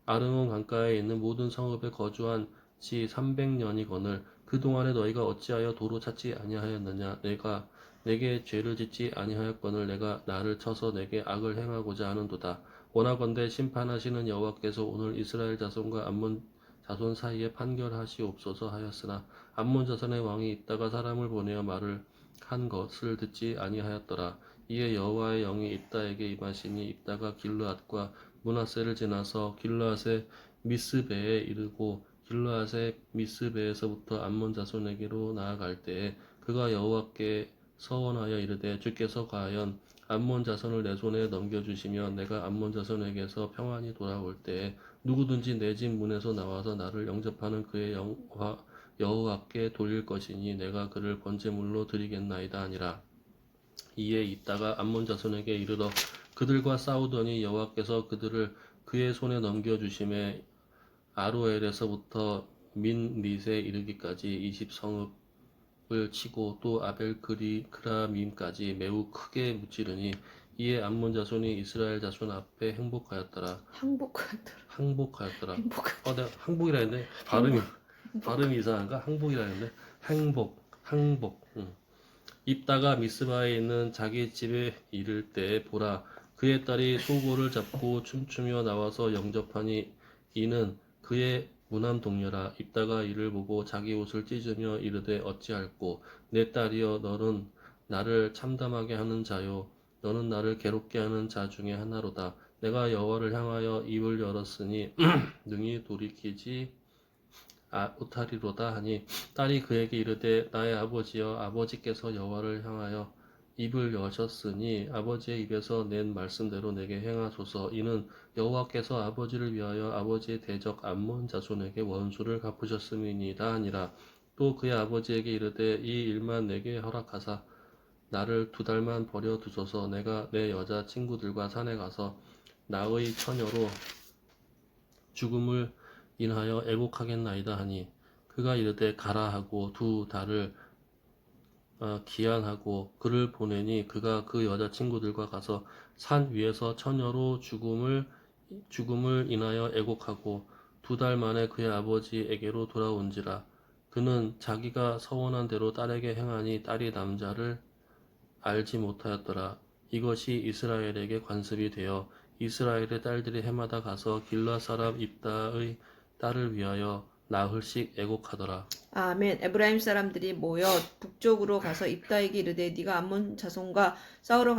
아르논 강가에 있는 모든 성읍에 거주한 지 300년이거늘 그동안에 너희가 어찌하여 도로 찾지 아니하였느냐? 내가 내게 죄를 짓지 아니하였거늘 내가 나를 쳐서 내게 악을 행하고자 하는도다. 원하건대 심판하시는 여호와께서 오늘 이스라엘 자손과 암몬 자손 사이에 판결하시옵소서 하였으나 암몬 자손의 왕이 있다가 사람을 보내어 말을 한 것을 듣지 아니하였더라. 이에 여호와의 영이 입다에게 임하시니 입다가 길르앗과 므낫세를 지나서 길르앗의 미스베에 이르고 길르앗의 미스베에서부터 암몬 자손에게로 나아갈 때에 그가 여호와께 서원하여 이르되 주께서 과연 암몬 자손을 내 손에 넘겨주시면 내가 암몬 자손에게서 평안히 돌아올 때에 누구든지 내 집 문에서 나와서 나를 영접하는 그의 여호와께 돌릴 것이니 내가 그를 번제물로 드리겠나이다 하니라. 이에 입다가 암몬 자손에게 이르러 그들과 싸우더니 여호와께서 그들을 그의 손에 넘겨주심에 아로엘에서부터 민릿에 이르기까지 20성읍을 치고 또 아벨크라밈까지 매우 크게 무찌르니 이에 암몬 자손이 이스라엘 자손 앞에 행복하였더라. 행복하더라. 내가 항복이라 했네. 발음이 이상한가? 항복이라 했네. 항복. 입다가 미스바에 있는 자기 집에 이를 때 보라 그의 딸이 소고를 잡고 춤추며 나와서 영접하니 이는 그의 무난 동료라. 입다가 이를 보고 자기 옷을 찢으며 이르되 어찌할꼬. 내 딸이여, 너는 나를 참담하게 하는 자요, 너는 나를 괴롭게 하는 자 중에 하나로다. 내가 여호와를 향하여 입을 열었으니 능히 돌이키지 못하리로다 하니, 딸이 그에게 이르되 나의 아버지여, 아버지께서 여호와를 향하여 입을 여셨으니 아버지의 입에서 낸 말씀대로 내게 행하소서. 이는 여호와께서 아버지를 위하여 아버지의 대적 암몬 자손에게 원수를 갚으셨음이니이다 하니라. 또 그의 아버지에게 이르되 이 일만 내게 허락하사 나를 2달만 버려 두소서. 내가 내 여자 친구들과 산에 가서 나의 처녀로 죽음을 인하여 애곡하겠나이다 하니, 그가 이르되 가라 하고 2달을 기한하고 그를 보내니, 그가 그 여자 친구들과 가서 산 위에서 처녀로 죽음을 인하여 애곡하고 2달 만에 그의 아버지에게로 돌아온지라. 그는 자기가 서원한 대로 딸에게 행하니 딸이 남자를 알지 못하였더라. 이것이 이스라엘에게 관습이 되어 이스라엘의 딸들이 해마다 가서 길라 사람 입다의 딸을 위하여 나흘씩 애곡하더라. 아멘. 에브라임 사람들이 모여 북쪽으로 가서 입다에게 이르되 네가 암몬 자손과 싸우러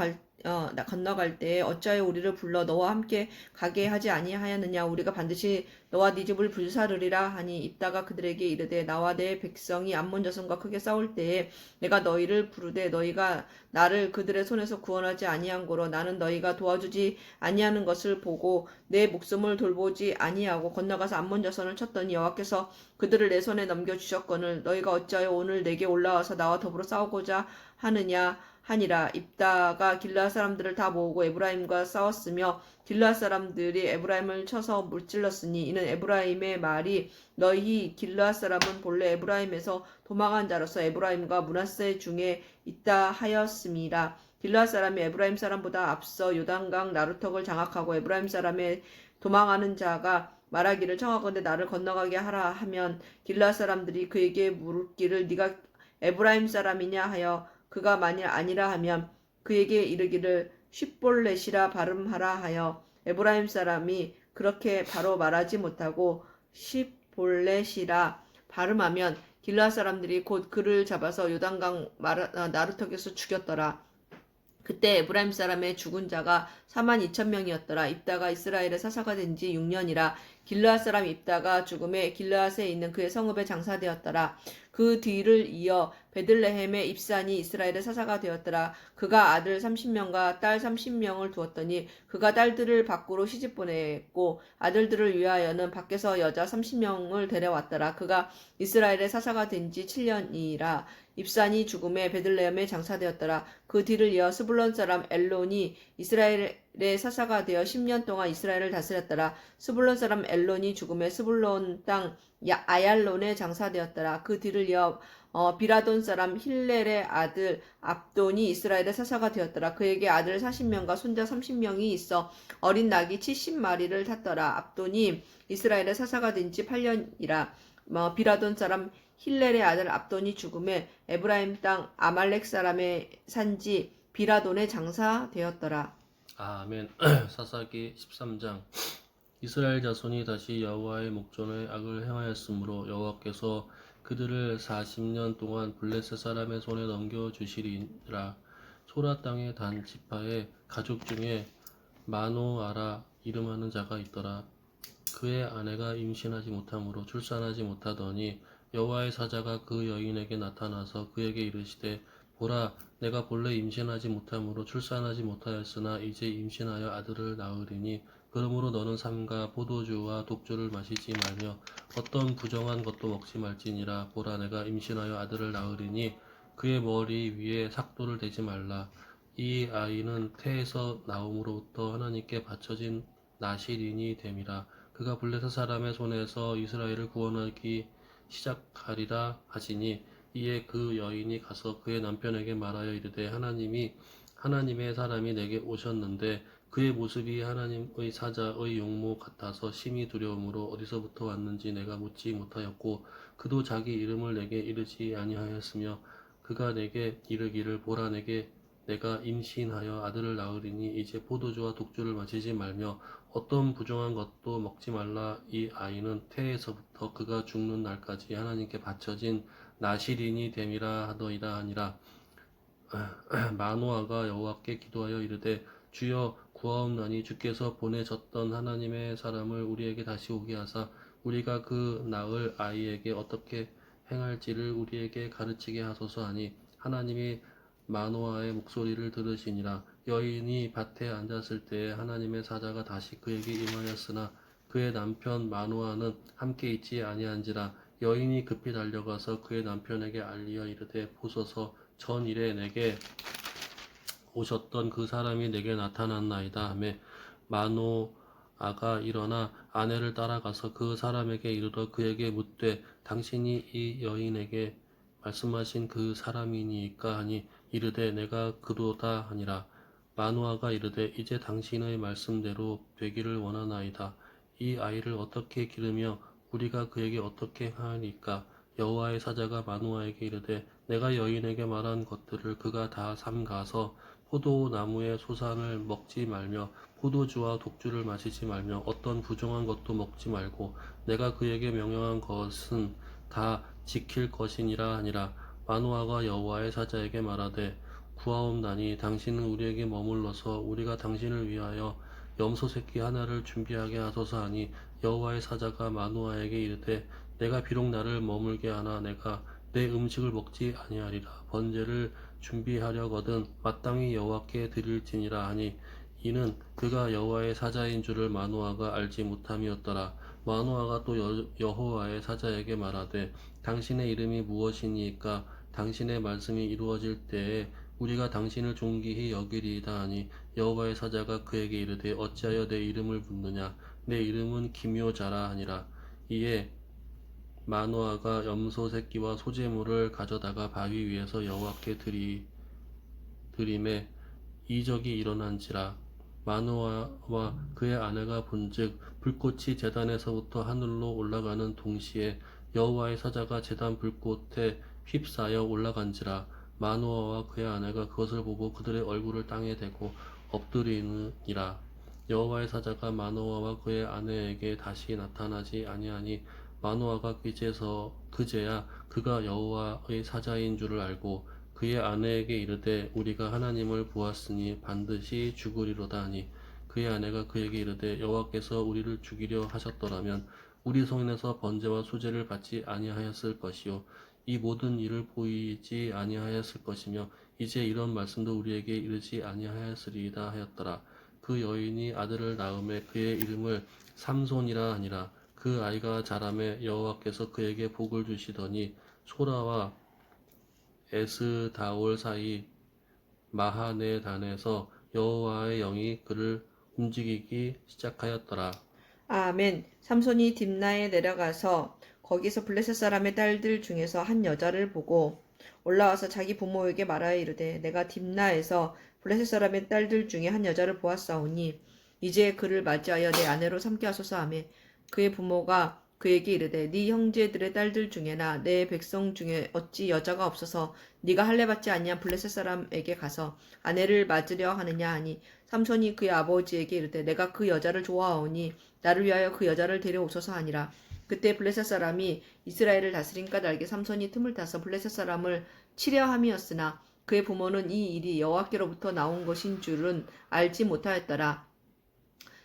건너갈 때에 어찌하여 우리를 불러 너와 함께 가게 하지 아니하였느냐. 우리가 반드시 너와 네 집을 불사르리라 하니, 입다가 그들에게 이르되 나와 내 백성이 암몬 자손과 크게 싸울 때에 내가 너희를 부르되 너희가 나를 그들의 손에서 구원하지 아니한 고로 나는 너희가 도와주지 아니하는 것을 보고 내 목숨을 돌보지 아니하고 건너가서 암몬 자손을 쳤더니 여호와께서 그들을 내 손에 넘겨주셨거늘 너희가 어찌하여 오늘 내게 올라와서 나와 더불어 싸우고자 하느냐 하니라. 입다가 길르앗 사람들을 다 모으고 에브라임과 싸웠으며 길르앗 사람들이 에브라임을 쳐서 물질렀으니, 이는 에브라임의 말이 너희 길르앗 사람은 본래 에브라임에서 도망한 자로서 에브라임과 므낫세 중에 있다 하였음이라. 길르앗 사람이 에브라임 사람보다 앞서 요단강 나루턱을 장악하고 에브라임 사람의 도망하는 자가 말하기를 청하건대 나를 건너가게 하라 하면, 길르앗 사람들이 그에게 물기를 네가 에브라임 사람이냐 하여, 그가 만일 아니라 하면 그에게 이르기를 쉿볼렛이라 발음하라 하여, 에브라임 사람이 그렇게 바로 말하지 못하고 쉿볼렛이라 발음하면 길르앗 사람들이 곧 그를 잡아서 요단강 나루턱에서 죽였더라. 그때 에브라임 사람의 죽은 자가 42,000명이었더라. 입다가 이스라엘의 사사가 된 지 6년이라. 길르앗 사람 입다가 죽음에 길르앗에 있는 그의 성읍에 장사되었더라. 그 뒤를 이어 베들레헴의 입산이 이스라엘의 사사가 되었더라. 그가 아들 30명과 딸 30명을 두었더니 그가 딸들을 밖으로 시집 보냈고 아들들을 위하여는 밖에서 여자 30명을 데려왔더라. 그가 이스라엘의 사사가 된 지 7년이라. 입산이 죽음에 베들레헴에 장사되었더라. 그 뒤를 이어 스불론 사람 엘론이 이스라엘의 사사가 되어 10년 동안 이스라엘을 다스렸더라. 스불론 사람 엘론이 죽음에 스불론 땅 아얄론에 장사되었더라. 그 뒤를 이어 비라돈 사람 힐렐의 아들 압돈이 이스라엘의 사사가 되었더라. 그에게 아들 40명과 손자 30명이 있어 어린 낙이 70마리를 탔더라. 압돈이 이스라엘의 사사가 된 지 8년이라. 비라돈 사람 힐렐의 아들 압돈이 죽음에 에브라임 땅 아말렉 사람의 산지 비라돈에 장사되었더라. 아멘. 사사기 13장. 이스라엘 자손이 다시 여호와의 목전에 악을 행하였으므로 여호와께서 그들을 40년 동안 블레셋 사람의 손에 넘겨주시리라. 소라 땅의 단 지파의 가족 중에 마노아라 이름하는 자가 있더라. 그의 아내가 임신하지 못하므로 출산하지 못하더니 여호와의 사자가 그 여인에게 나타나서 그에게 이르시되 보라, 내가 본래 임신하지 못하므로 출산하지 못하였으나 이제 임신하여 아들을 낳으리니 그러므로 너는 삼가 포도주와 독주를 마시지 말며 어떤 부정한 것도 먹지 말지니라. 보라, 내가 임신하여 아들을 낳으리니 그의 머리 위에 삭도를 대지 말라. 이 아이는 태에서 나옴으로부터 하나님께 바쳐진 나실인이 됨이라. 그가 블레셋 사람의 손에서 이스라엘을 구원하기 시작하리라 하시니, 이에 그 여인이 가서 그의 남편에게 말하여 이르되 하나님의 사람이 내게 오셨는데 그의 모습이 하나님의 사자의 용모 같아서 심히 두려움으로 어디서부터 왔는지 내가 묻지 못하였고 그도 자기 이름을 내게 이르지 아니하였으며, 그가 내게 이르기를 보라, 내가 임신하여 아들을 낳으리니 이제 포도주와 독주를 마시지 말며 어떤 부정한 것도 먹지 말라. 이 아이는 태에서부터 그가 죽는 날까지 하나님께 바쳐진 나실인이 됨이라 하더이다 하니라. 마노아가 여호와께 기도하여 이르되 주여 구하옵나니 주께서 보내셨던 하나님의 사람을 우리에게 다시 오게 하사 우리가 그 낳을 아이에게 어떻게 행할지를 우리에게 가르치게 하소서 하니 하나님이 마노아의 목소리를 들으시니라. 여인이 밭에 앉았을 때에 하나님의 사자가 다시 그에게 임하였으나 그의 남편 마노아는 함께 있지 아니한지라. 여인이 급히 달려가서 그의 남편에게 알리어 이르되 보소서 전일에 내게 오셨던 그 사람이 내게 나타났나이다 하며 마노아가 일어나 아내를 따라가서 그 사람에게 이르러 그에게 묻되 당신이 이 여인에게 말씀하신 그 사람이니까 하니 이르되 내가 그도다 하니라. 마노아가 이르되 이제 당신의 말씀대로 되기를 원하나이다. 이 아이를 어떻게 기르며 우리가 그에게 어떻게 하리까? 여호와의 사자가 마노아에게 이르되 내가 여인에게 말한 것들을 그가 다 삼가서 포도나무의 소산을 먹지 말며 포도주와 독주를 마시지 말며 어떤 부정한 것도 먹지 말고 내가 그에게 명령한 것은 다 지킬 것이니라 하니라. 마노아가 여호와의 사자에게 말하되 구하옵나니 당신은 우리에게 머물러서 우리가 당신을 위하여 염소 새끼 하나를 준비하게 하소서 하니 여호와의 사자가 마노아에게 이르되 내가 비록 나를 머물게 하나 내가 내 음식을 먹지 아니하리라. 번제를 준비하려거든 마땅히 여호와께 드릴지니라 하니 이는 그가 여호와의 사자인 줄을 마노아가 알지 못함이었더라. 마노아가 또 여호와의 사자에게 말하되 당신의 이름이 무엇이니까 당신의 말씀이 이루어질 때에 우리가 당신을 존귀히 여기리이다 하니 여호와의 사자가 그에게 이르되 어찌하여 내 이름을 묻느냐 내 이름은 기묘자라 하니라. 이에 마노아가 염소 새끼와 소제물을 가져다가 바위 위에서 여호와께 드림에 이적이 일어난지라. 마노아와 그의 아내가 본즉 불꽃이 제단에서부터 하늘로 올라가는 동시에 여호와의 사자가 제단 불꽃에 휩싸여 올라간지라. 마노아와 그의 아내가 그것을 보고 그들의 얼굴을 땅에 대고 엎드리느니라. 여호와의 사자가 마노아와 그의 아내에게 다시 나타나지 아니하니 마노아가 그제야 그가 여호와의 사자인 줄을 알고 그의 아내에게 이르되 우리가 하나님을 보았으니 반드시 죽으리로다 하니 그의 아내가 그에게 이르되 여호와께서 우리를 죽이려 하셨더라면 우리 성인에서 번제와 수제를 받지 아니하였을 것이요 이 모든 일을 보이지 아니하였을 것이며 이제 이런 말씀도 우리에게 이르지 아니하였으리이다 하였더라. 그 여인이 아들을 낳음에 그의 이름을 삼손이라 하니라. 그 아이가 자라매 여호와께서 그에게 복을 주시더니 소라와 에스다올 사이 마하네단에서 여호와의 영이 그를 움직이기 시작하였더라. 아멘. 삼손이 딥나에 내려가서 거기서 블레셋 사람의 딸들 중에서 한 여자를 보고 올라와서 자기 부모에게 말하여 이르되 내가 딥나에서 블레셋 사람의 딸들 중에 한 여자를 보았사오니 이제 그를 맞이하여 내 아내로 삼게 하소서 하며 그의 부모가 그에게 이르되 네 형제들의 딸들 중에나 내 백성 중에 어찌 여자가 없어서 네가 할례받지 아니한 블레셋 사람에게 가서 아내를 맞으려 하느냐 하니 삼손이 그의 아버지에게 이르되 내가 그 여자를 좋아하오니 나를 위하여 그 여자를 데려오소서 하니라. 그때 블레셋 사람이 이스라엘을 다스린 까닭에 삼손이 틈을 타서 블레셋 사람을 치려 함이었으나 그의 부모는 이 일이 여호와께로부터 나온 것인 줄은 알지 못하였더라.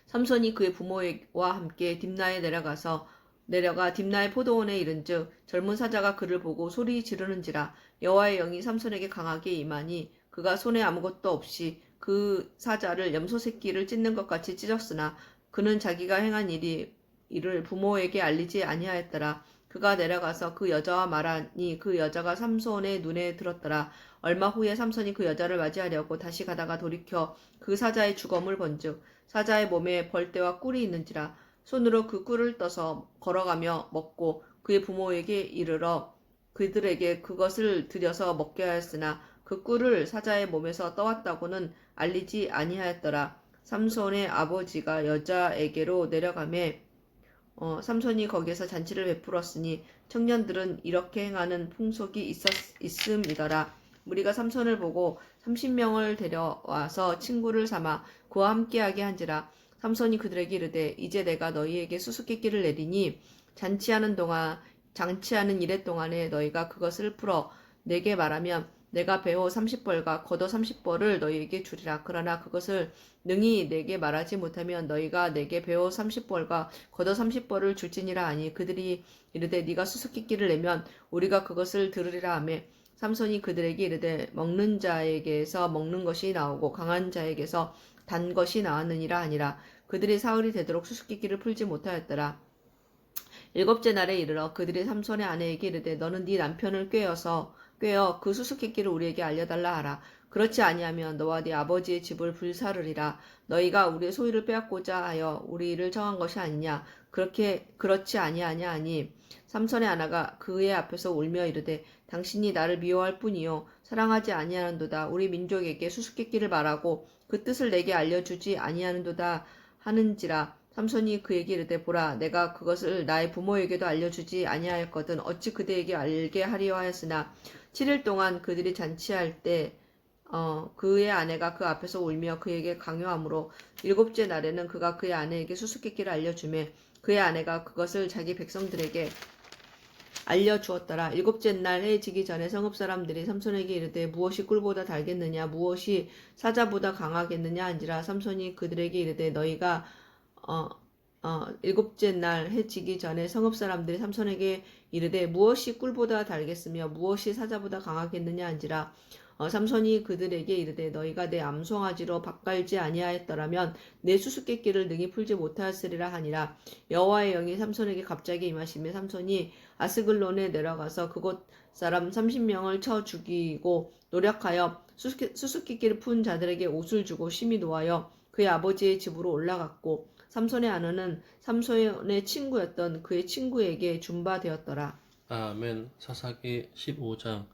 삼손이 그의 부모와 함께 딥나에 내려가 딥나의 포도원에 이른즉 젊은 사자가 그를 보고 소리 지르는지라. 여호와의 영이 삼손에게 강하게 임하니 그가 손에 아무것도 없이 그 사자를 염소 새끼를 찢는 것 같이 찢었으나 그는 자기가 행한 일을 부모에게 알리지 아니하였더라. 그가 내려가서 그 여자와 말하니 그 여자가 삼손의 눈에 들었더라. 얼마 후에 삼손이 그 여자를 맞이하려고 다시 가다가 돌이켜 그 사자의 주검을 본즉 사자의 몸에 벌떼와 꿀이 있는지라. 손으로 그 꿀을 떠서 걸어가며 먹고 그의 부모에게 이르러 그들에게 그것을 들여서 먹게 하였으나 그 꿀을 사자의 몸에서 떠왔다고는 알리지 아니하였더라. 삼손의 아버지가 여자에게로 내려가매 삼손이 거기에서 잔치를 베풀었으니 청년들은 이렇게 행하는 풍속이 있음이더라. 무리가 삼손을 보고 30명을 데려와서 친구를 삼아 그와 함께하게 한지라. 삼손이 그들에게 이르되 이제 내가 너희에게 수수께끼를 내리니 장치하는 이래 동안에 너희가 그것을 풀어 내게 말하면 내가 배호 30벌과 겉옷 30벌을 너희에게 주리라. 그러나 그것을 능히 내게 말하지 못하면 너희가 내게 배호 30벌과 겉옷 30벌을 줄지니라 하니 그들이 이르되 네가 수수께끼를 내면 우리가 그것을 들으리라 하며 삼손이 그들에게 이르되 먹는 자에게서 먹는 것이 나오고 강한 자에게서 단 것이 나왔느니라 하니라. 그들이 사흘이 되도록 수수께끼를 풀지 못하였더라. 일곱째 날에 이르러 그들이 삼손의 아내에게 이르되 너는 네 남편을 꾀어 그 수수께끼를 우리에게 알려달라 하라. 그렇지 아니하면 너와 네 아버지의 집을 불사르리라. 너희가 우리의 소유를 빼앗고자 하여 우리를 청한 것이 아니냐. 그렇지 아니하냐 하니 삼손의 아내가 그의 앞에서 울며 이르되 당신이 나를 미워할 뿐이요 사랑하지 아니하는도다. 우리 민족에게 수수께끼를 말하고 그 뜻을 내게 알려주지 아니하는도다 하는지라. 삼손이 그에게 이르되 보라 내가 그것을 나의 부모에게도 알려주지 아니하였거든 어찌 그대에게 알게 하리요 하였으나 7일 동안 그들이 잔치할 때 그의 아내가 그 앞에서 울며 그에게 강요하므로 일곱째 날에는 그가 그의 아내에게 수수께끼를 알려주매 그의 아내가 그것을 자기 백성들에게 알려주었더라. 일곱째 날 해 지기 전에 성읍 사람들이 삼손에게 이르되 무엇이 꿀보다 달겠느냐 무엇이 사자보다 강하겠느냐 한지라. 삼손이 그들에게 이르되 너희가 일곱째 날 해지기 전에 성읍 사람들이 삼손에게 이르되 무엇이 꿀보다 달겠으며 무엇이 사자보다 강하겠느냐 한지라. 삼손이 그들에게 이르되 너희가 내 암송아지로 밭갈지 아니하였더라면 내 수수께끼를 능히 풀지 못하였으리라 하니라. 여호와의 영이 삼손에게 갑자기 임하시며 삼손이 아스글론에 내려가서 그곳 사람 30명을 쳐 죽이고 노력하여 수수께끼를 푼 자들에게 옷을 주고 심히 노하여 그의 아버지의 집으로 올라갔고 삼손의 아내는 삼손의 친구였던 그의 친구에게 준 바 되었더라. 아멘. 사사기 15장.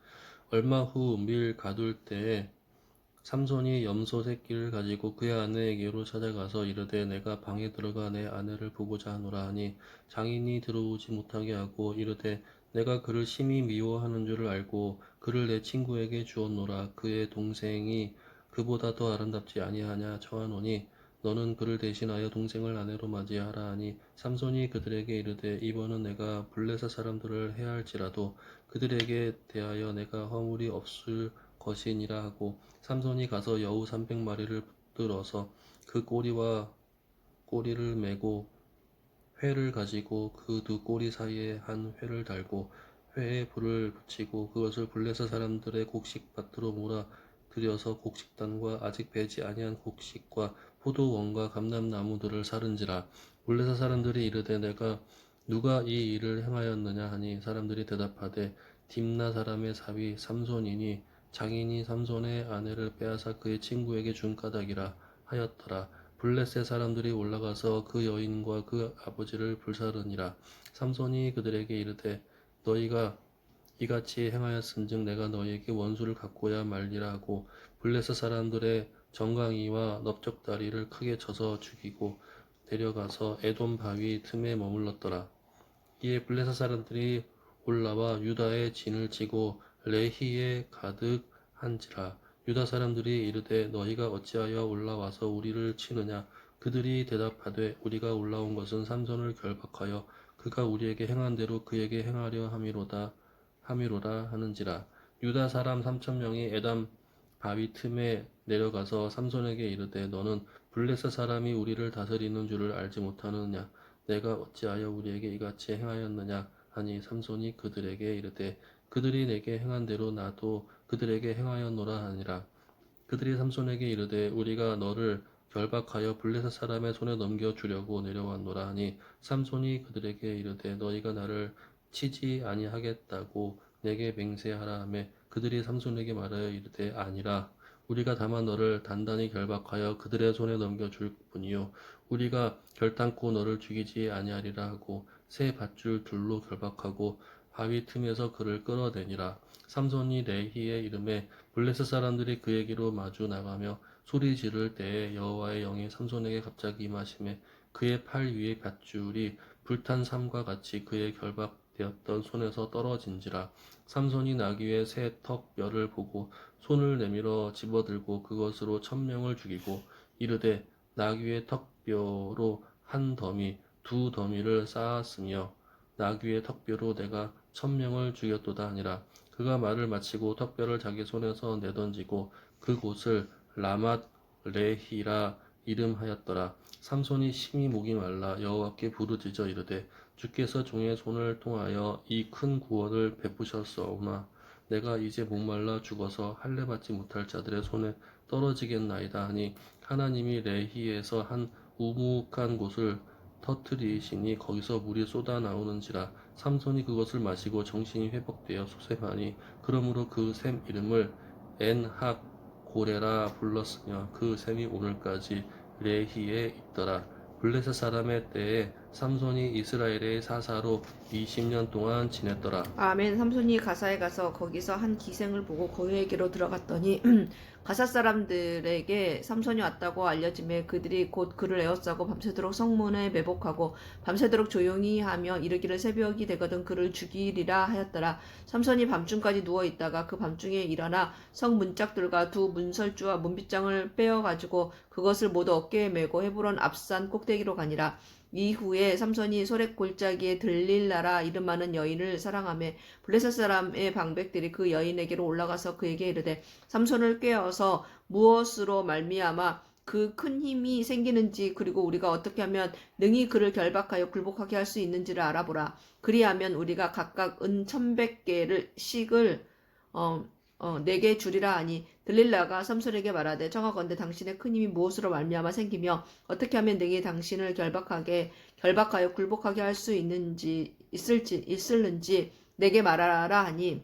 얼마 후 밀 가둘 때에 삼손이 염소 새끼를 가지고 그의 아내에게로 찾아가서 이르되 내가 방에 들어가 내 아내를 보고자 하노라 하니 장인이 들어오지 못하게 하고 이르되 내가 그를 심히 미워하는 줄을 알고 그를 내 친구에게 주었노라. 그의 동생이 그보다 더 아름답지 아니하냐 청하노니 너는 그를 대신하여 동생을 아내로 맞이하라 하니 삼손이 그들에게 이르되 이번은 내가 블레셋 사람들을 해할지라도 그들에게 대하여 내가 허물이 없을 것이니라 하고 삼손이 가서 여우 300마리를 붙들어서 그 꼬리와 꼬리를 메고 회를 가지고 그 두 꼬리 사이에 한 회를 달고 회에 불을 붙이고 그것을 블레셋 사람들의 곡식밭으로 몰아 들여서 곡식단과 아직 배지 아니한 곡식과 포도원과 감람나무들을 사른지라. 블레셋 사람들이 이르되 내가 누가 이 일을 행하였느냐 하니 사람들이 대답하되 딥나 사람의 사위 삼손이니 장인이 삼손의 아내를 빼앗아 그의 친구에게 준 까닭이라 하였더라. 블레셋 사람들이 올라가서 그 여인과 그 아버지를 불사르니라. 삼손이 그들에게 이르되 너희가 이같이 행하였은즉 내가 너희에게 원수를 갚고야 말리라 하고 블레셋 사람들의 정강이와 넓적다리를 크게 쳐서 죽이고 데려가서 에돔 바위 틈에 머물렀더라. 이에 블레셋 사람들이 올라와 유다의 진을 치고 레히에 가득한지라. 유다 사람들이 이르되 너희가 어찌하여 올라와서 우리를 치느냐. 그들이 대답하되 우리가 올라온 것은 삼손을 결박하여 그가 우리에게 행한 대로 그에게 행하려 함이로라 하는지라. 유다 사람 3,000명이 에담 바위 틈에 내려가서 삼손에게 이르되 너는 블레셋 사람이 우리를 다스리는 줄을 알지 못하느냐. 내가 어찌하여 우리에게 이같이 행하였느냐 하니 삼손이 그들에게 이르되 그들이 내게 행한 대로 나도 그들에게 행하였노라 하니라. 그들이 삼손에게 이르되 우리가 너를 결박하여 블레셋 사람의 손에 넘겨 주려고 내려왔노라 하니 삼손이 그들에게 이르되 너희가 나를 치지 아니하겠다고 내게 맹세하라 하며 그들이 삼손에게 말하여 이르되 아니라 우리가 다만 너를 단단히 결박하여 그들의 손에 넘겨 줄 뿐이요 우리가 결단코 너를 죽이지 아니하리라 하고 새 밧줄 둘로 결박하고 바위 틈에서 그를 끌어내니라. 삼손이 레히의 이름에 블레셋 사람들이 그에게로 마주 나가며 소리 지를 때에 여호와의 영이 삼손에게 갑자기 임하시매 그의 팔 위의 밧줄이 불탄 삼과 같이 그의 되었던 손에서 떨어진지라. 삼손이 나귀의 새 턱 뼈를 보고 손을 내밀어 집어들고 그것으로 1000명을 죽이고 이르되 나귀의 턱뼈로 한 더미 두 더미를 쌓았으며 나귀의 턱뼈로 내가 1000명을 죽였도다 하니라. 그가 말을 마치고 턱뼈를 자기 손에서 내던지고 그곳을 라맛 레히라 이름하였더라. 삼손이 심히 목이 말라 여호와께 부르짖어 이르되 주께서 종의 손을 통하여 이 큰 구원을 베푸셨사오나 내가 이제 목말라 죽어서 할례 받지 못할 자들의 손에 떨어지겠나이다 하니 하나님이 레히에서 한 우묵한 곳을 터뜨리시니 거기서 물이 쏟아 나오는지라. 삼손이 그것을 마시고 정신이 회복되어 소생하니 그러므로 그 샘 이름을 엔학 고레라 불렀으며 그 샘이 오늘까지 레히에 있더라. 블레셋 사람의 때에 삼손이 이스라엘의 사사로 20년 동안 지냈더라. 아멘. 삼손이 가사에 가서 거기서 한 기생을 보고 그에게로 들어갔더니 가사 사람들에게 삼손이 왔다고 알려짐에 그들이 곧 그를 에워싸고 밤새도록 성문에 매복하고 밤새도록 조용히 하며 이르기를 새벽이 되거든 그를 죽이리라 하였더라. 삼손이 밤중까지 누워 있다가 그 밤중에 일어나 성 문짝들과 두 문설주와 문빗장을 빼어 가지고 그것을 모두 어깨에 메고 헤브론 앞산 꼭대기로 가니라. 이후에 삼손이 소렉 골짜기에 들릴라라 이름하는 여인을 사랑하며 블레셋 사람의 방백들이 그 여인에게로 올라가서 그에게 이르되 삼손을 꾀어서 무엇으로 말미암아 그 큰 힘이 생기는지 그리고 우리가 어떻게 하면 능히 그를 결박하여 굴복하게 할 수 있는지를 알아보라. 그리하면 우리가 각각 은 1100개를 씩을 내게 주리라 하니 들릴라가 삼손에게 말하되 청하건대 당신의 큰 힘이 무엇으로 말미암아 생기며 어떻게 하면 능히 당신을 결박하여 굴복하게 할 수 있을는지 내게 말하라 하니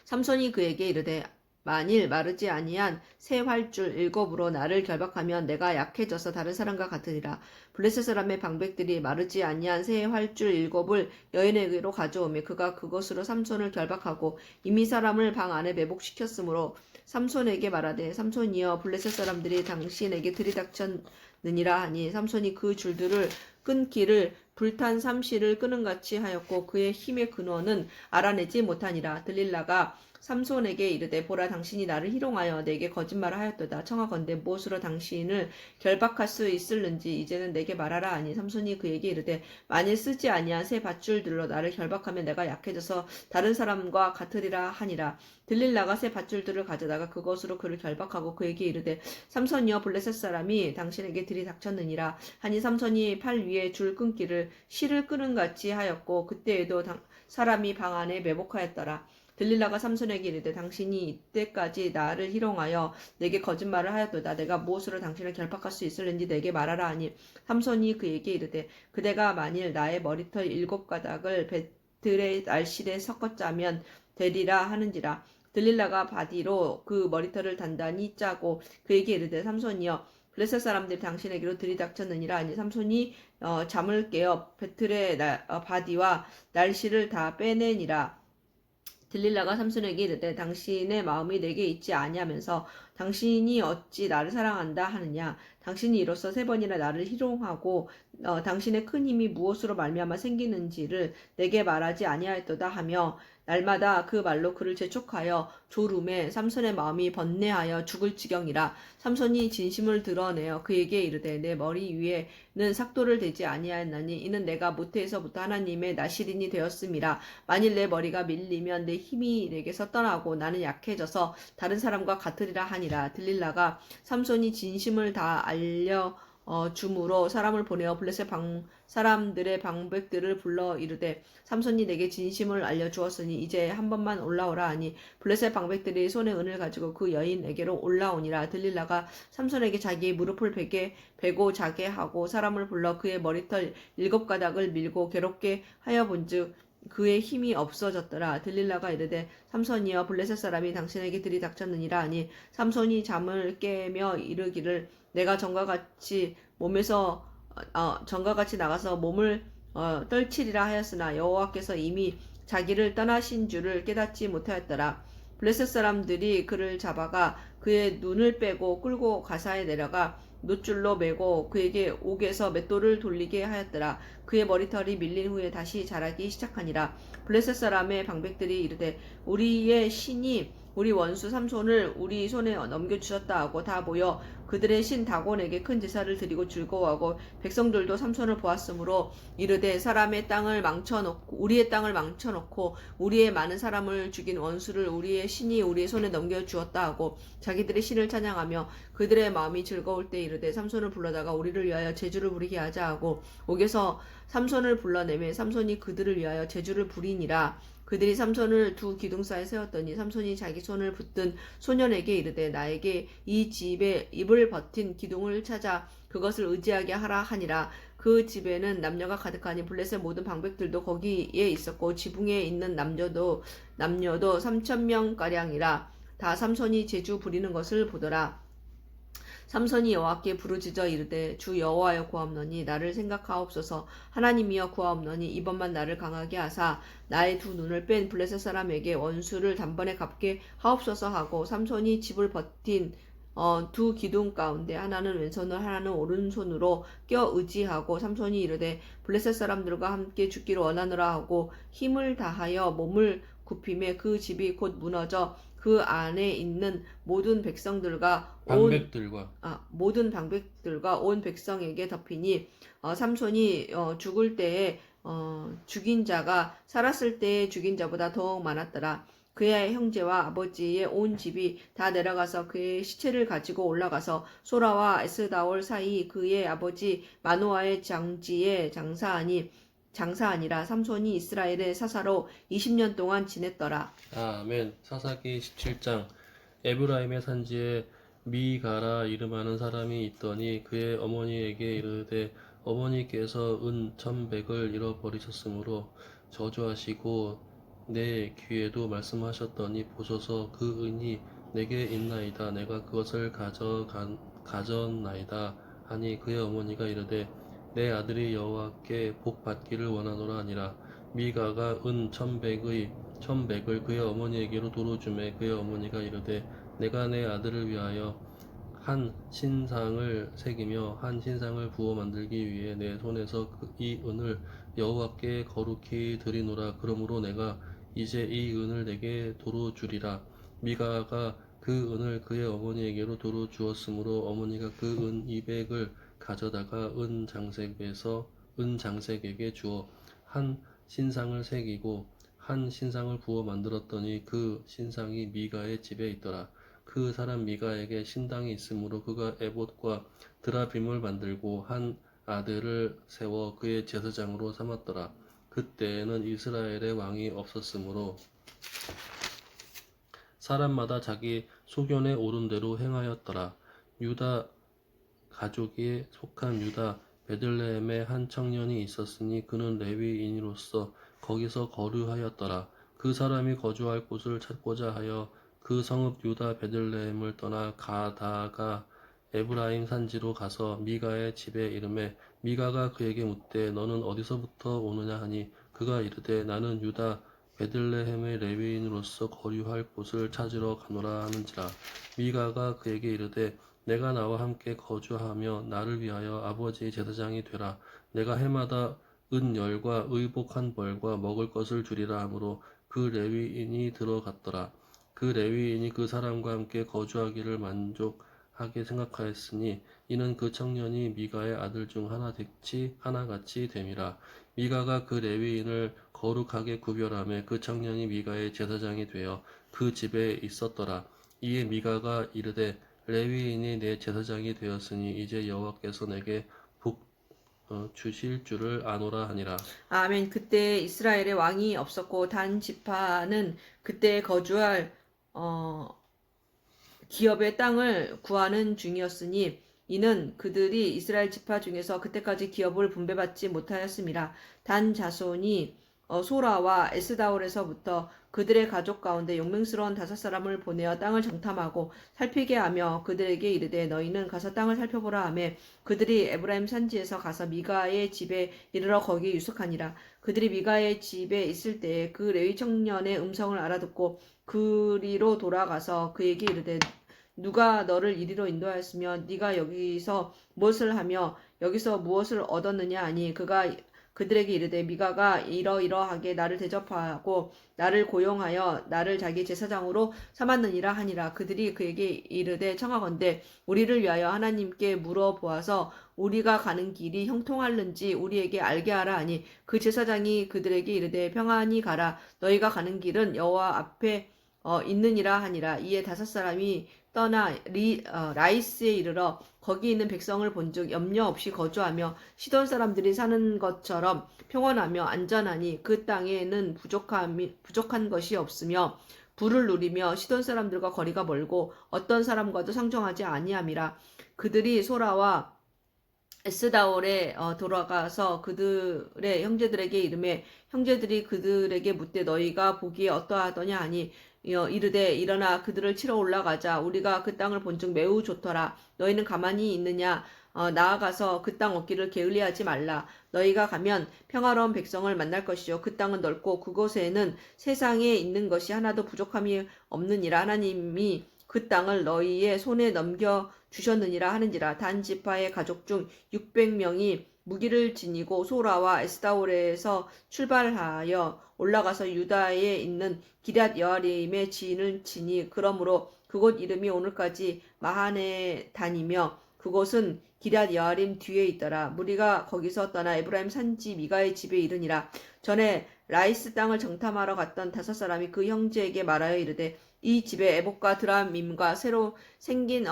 삼손이 그에게 이르되 만일 마르지 아니한 새 활줄 7으로 나를 결박하면 내가 약해져서 다른 사람과 같으리라. 블레셋 사람의 방백들이 마르지 아니한 새 활줄 7을 여인에게로 가져오며 그가 그것으로 삼손을 결박하고 이미 사람을 방 안에 매복시켰으므로 삼손에게 말하되 삼손이여 블레셋 사람들이 당신에게 들이닥쳤느니라 하니 삼손이 그 줄들을 끊기를 불탄 삼시를 끄는 같이 하였고 그의 힘의 근원은 알아내지 못하니라. 들릴라가 삼손에게 이르되 보라 당신이 나를 희롱하여 내게 거짓말을 하였도다. 청하건대 무엇으로 당신을 결박할 수 있을는지 이제는 내게 말하라 하니 삼손이 그에게 이르되 만일 쓰지 아니한 새 밧줄들로 나를 결박하면 내가 약해져서 다른 사람과 같으리라 하니라. 들릴라가 새 밧줄들을 가져다가 그것으로 그를 결박하고 그에게 이르되 삼손이여 블레셋 사람이 당신에게 들이닥쳤느니라 하니 삼손이 팔 위에 줄 끊기를 실을 끄는 같이 하였고 그때에도 사람이 방 안에 매복하였더라. 들릴라가 삼손에게 이르되 당신이 이때까지 나를 희롱하여 내게 거짓말을 하였도다. 내가 무엇으로 당신을 결박할 수 있을는지 내게 말하라 하니 삼손이 그에게 이르되 그대가 만일 나의 머리털 7가닥을 배틀의 날실에 섞어 짜면 되리라 하는지라. 들릴라가 바디로 그 머리털을 단단히 짜고 그에게 이르되 삼손이여 블레셋 사람들이 당신에게로 들이닥쳤느니라 하니 삼손이 잠을 깨어 배틀의 바디와 날실을 다 빼내니라. 들릴라가 삼손에게 이르되 당신의 마음이 내게 있지 아니하면서 당신이 어찌 나를 사랑한다 하느냐. 당신이 이로써 3번이나 나를 희롱하고 당신의 큰 힘이 무엇으로 말미암아 생기는지를 내게 말하지 아니하였도다 하며 날마다 그 말로 그를 재촉하여 졸음에 삼손의 마음이 번뇌하여 죽을 지경이라. 삼손이 진심을 드러내어 그에게 이르되 내 머리 위에는 삭도를 대지 아니하였나니 이는 내가 모태에서부터 하나님의 나실인이 되었음이라. 만일 내 머리가 밀리면 내 힘이 내게서 떠나고 나는 약해져서 다른 사람과 같으리라 하니라. 들릴라가 삼손이 진심을 다 알려 주므로 사람을 보내어 블레셋 사람들의 방백들을 불러 이르되 삼손이 내게 진심을 알려주었으니 이제 한 번만 올라오라 하니 블레셋 방백들이 손에 은을 가지고 그 여인에게로 올라오니라. 들릴라가 삼손에게 자기의 무릎을 베고 자게 하고 사람을 불러 그의 머리털 7가닥을 밀고 괴롭게 하여 본즉 그의 힘이 없어졌더라. 들릴라가 이르되 삼손이여 블레셋 사람이 당신에게 들이닥쳤느니라 하니 삼손이 잠을 깨며 이르기를 내가 전과 같이 나가서 몸을 떨치리라 하였으나 여호와께서 이미 자기를 떠나신 줄을 깨닫지 못하였더라. 블레셋 사람들이 그를 잡아가 그의 눈을 빼고 끌고 가사에 내려가 놋줄로 매고 그에게 옥에서 맷돌을 돌리게 하였더라. 그의 머리털이 밀린 후에 다시 자라기 시작하니라. 블레셋 사람의 방백들이 이르되 우리의 신이 우리 원수 삼손을 우리 손에 넘겨주셨다 하고 다 모여 그들의 신 다곤에게 큰 제사를 드리고 즐거워하고 백성들도 삼손을 보았으므로 이르되 사람의 땅을 망쳐놓고 우리의 땅을 망쳐놓고 우리의 많은 사람을 죽인 원수를 우리의 신이 우리의 손에 넘겨주었다 하고 자기들의 신을 찬양하며 그들의 마음이 즐거울 때 이르되 삼손을 불러다가 우리를 위하여 제주를 부리게 하자 하고 옥에서 삼손을 불러내매 삼손이 그들을 위하여 제주를 부리니라. 그들이 삼손을 두 기둥사에 세웠더니 삼손이 자기 손을 붙든 소년에게 이르되 나에게 이 집에 입을 버틴 기둥을 찾아 그것을 의지하게 하라 하니라. 그 집에는 남녀가 가득하니 블레셋 모든 방백들도 거기에 있었고 지붕에 있는 남녀도 3,000명 가량이라. 다 삼손이 제주 부리는 것을 보더라. 삼손이 여호와께 부르짖어 이르되 주 여호와여 구하옵노니 나를 생각하옵소서. 하나님이여 구하옵노니 이번만 나를 강하게 하사 나의 두 눈을 뺀 블레셋 사람에게 원수를 단번에 갚게 하옵소서 하고 삼손이 집을 버틴 두 기둥 가운데 하나는 왼손으로 하나는 오른손으로 껴 의지하고 삼손이 이르되 블레셋 사람들과 함께 죽기를 원하노라 하고 힘을 다하여 몸을 굽히매 그 집이 곧 무너져 그 안에 있는 모든 백성들과 모든 방백들과 온 백성에게 덮이니 삼손이 죽을 때에 죽인 자가 살았을 때에 죽인 자보다 더욱 많았더라. 그의 형제와 아버지의 온 집이 다 내려가서 그의 시체를 가지고 올라가서 소라와 에스다올 사이 그의 아버지 마노아의 장지에 장사하니라. 삼손이 이스라엘의 사사로 20년 동안 지냈더라. 아멘. 사사기 17장. 에브라임의 산지에 미가라 이름하는 사람이 있더니 그의 어머니에게 이르되 어머니께서 은 1,100을 잃어버리셨으므로 저주하시고 내 귀에도 말씀하셨더니 보소서 그 은이 내게 있나이다. 내가 그것을 가졌나이다 하니 그의 어머니가 이르되 내 아들이 여호와께 복 받기를 원하노라 하니라. 미가가 은 1,100을 그의 어머니에게로 도로 주매 그의 어머니가 이르되 내가 내 아들을 위하여 한 신상을 새기며 한 신상을 부어 만들기 위해 내 손에서 이 은을 여호와께 거룩히 드리노라. 그러므로 내가 이제 이 은을 내게 도로 주리라. 미가가 그 은을 그의 어머니에게로 도로 주었으므로 어머니가 그 은 200을 가져다가 은 장색에게 주어 한 신상을 새기고 한 신상을 부어 만들었더니 그 신상이 미가의 집에 있더라. 그 사람 미가에게 신당이 있으므로 그가 에봇과 드라빔을 만들고 한 아들을 세워 그의 제사장으로 삼았더라. 그때에는 이스라엘의 왕이 없었으므로 사람마다 자기 소견에 오른 대로 행하였더라. 유다 가족에 속한 유다 베들레헴에 한 청년이 있었으니 그는 레위인으로서 거기서 거류하였더라. 그 사람이 거주할 곳을 찾고자 하여 그 성읍 유다 베들레헴을 떠나 가다가 에브라임 산지로 가서 미가의 집에 이르매 미가가 그에게 묻되 너는 어디서부터 오느냐 하니 그가 이르되 나는 유다 베들레헴의 레위인으로서 거류할 곳을 찾으러 가노라 하는지라. 미가가 그에게 이르되 내가 나와 함께 거주하며 나를 위하여 아버지의 제사장이 되라. 내가 해마다 은 10과 의복 1벌과 먹을 것을 주리라 하므로 그 레위인이 들어갔더라. 그 레위인이 그 사람과 함께 거주하기를 만족하게 생각하였으니 이는 그 청년이 미가의 아들 중 하나같이 됨이라. 미가가 그 레위인을 거룩하게 구별하며 그 청년이 미가의 제사장이 되어 그 집에 있었더라. 이에 미가가 이르되 레위인이 내 제사장이 되었으니 이제 여호와께서 내게 복 주실 줄을 아노라 하니라. 아멘. 그때 이스라엘의 왕이 없었고 단 지파는 그때 거주할 기업의 땅을 구하는 중이었으니 이는 그들이 이스라엘 지파 중에서 그때까지 기업을 분배받지 못하였음이라. 단 자손이 소라와 에스다올에서부터 그들의 가족 가운데 용맹스러운 5사람을 보내어 땅을 정탐하고 살피게 하며 그들에게 이르되 너희는 가서 땅을 살펴보라 하며 그들이 에브라임 산지에서 가서 미가의 집에 이르러 거기에 유숙하니라. 그들이 미가의 집에 있을 때에 그 레위 청년의 음성을 알아듣고 그리로 돌아가서 그에게 이르되 누가 너를 이리로 인도하였으며 네가 여기서 무엇을 하며 여기서 무엇을 얻었느냐 하니 그가 그들에게 이르되 미가가 이러이러하게 나를 대접하고 나를 고용하여 나를 자기 제사장으로 삼았느니라 하니라. 그들이 그에게 이르되 청하건대 우리를 위하여 하나님께 물어보아서 우리가 가는 길이 형통할는지 우리에게 알게 하라 하니 그 제사장이 그들에게 이르되 평안히 가라 너희가 가는 길은 여호와 앞에 있느니라 하니라. 이에 5사람이 떠나 라이스에 이르러 거기 있는 백성을 본즉 염려 없이 거주하며 시돈 사람들이 사는 것처럼 평온하며 안전하니 그 땅에는 부족한 것이 없으며 부를 누리며 시돈 사람들과 거리가 멀고 어떤 사람과도 상종하지 아니함이라. 그들이 소라와 에스다올에 돌아가서 그들의 형제들에게 이르매 형제들이 그들에게 묻되 너희가 보기에 어떠하더냐 하니 이르되 일어나 그들을 치러 올라가자 우리가 그 땅을 본즉 매우 좋더라. 너희는 가만히 있느냐 나아가서 그 땅 얻기를 게을리하지 말라. 너희가 가면 평화로운 백성을 만날 것이요 그 땅은 넓고 그곳에는 세상에 있는 것이 하나도 부족함이 없느니라. 하나님이 그 땅을 너희의 손에 넘겨 주셨느니라 하는지라. 단 지파의 가족 중 600명이 무기를 지니고 소라와 에스다올에서 출발하여 올라가서 유다에 있는 기럇 여아림의 지인을 치니 그러므로 그곳 이름이 오늘까지 마하네단이며 그곳은 기럇 여아림 뒤에 있더라. 무리가 거기서 떠나 에브라임 산지 미가의 집에 이르니라. 전에 라이스 땅을 정탐하러 갔던 5사람이 그 형제에게 말하여 이르되 이 집에 에봇과 드라밈과 새로 새긴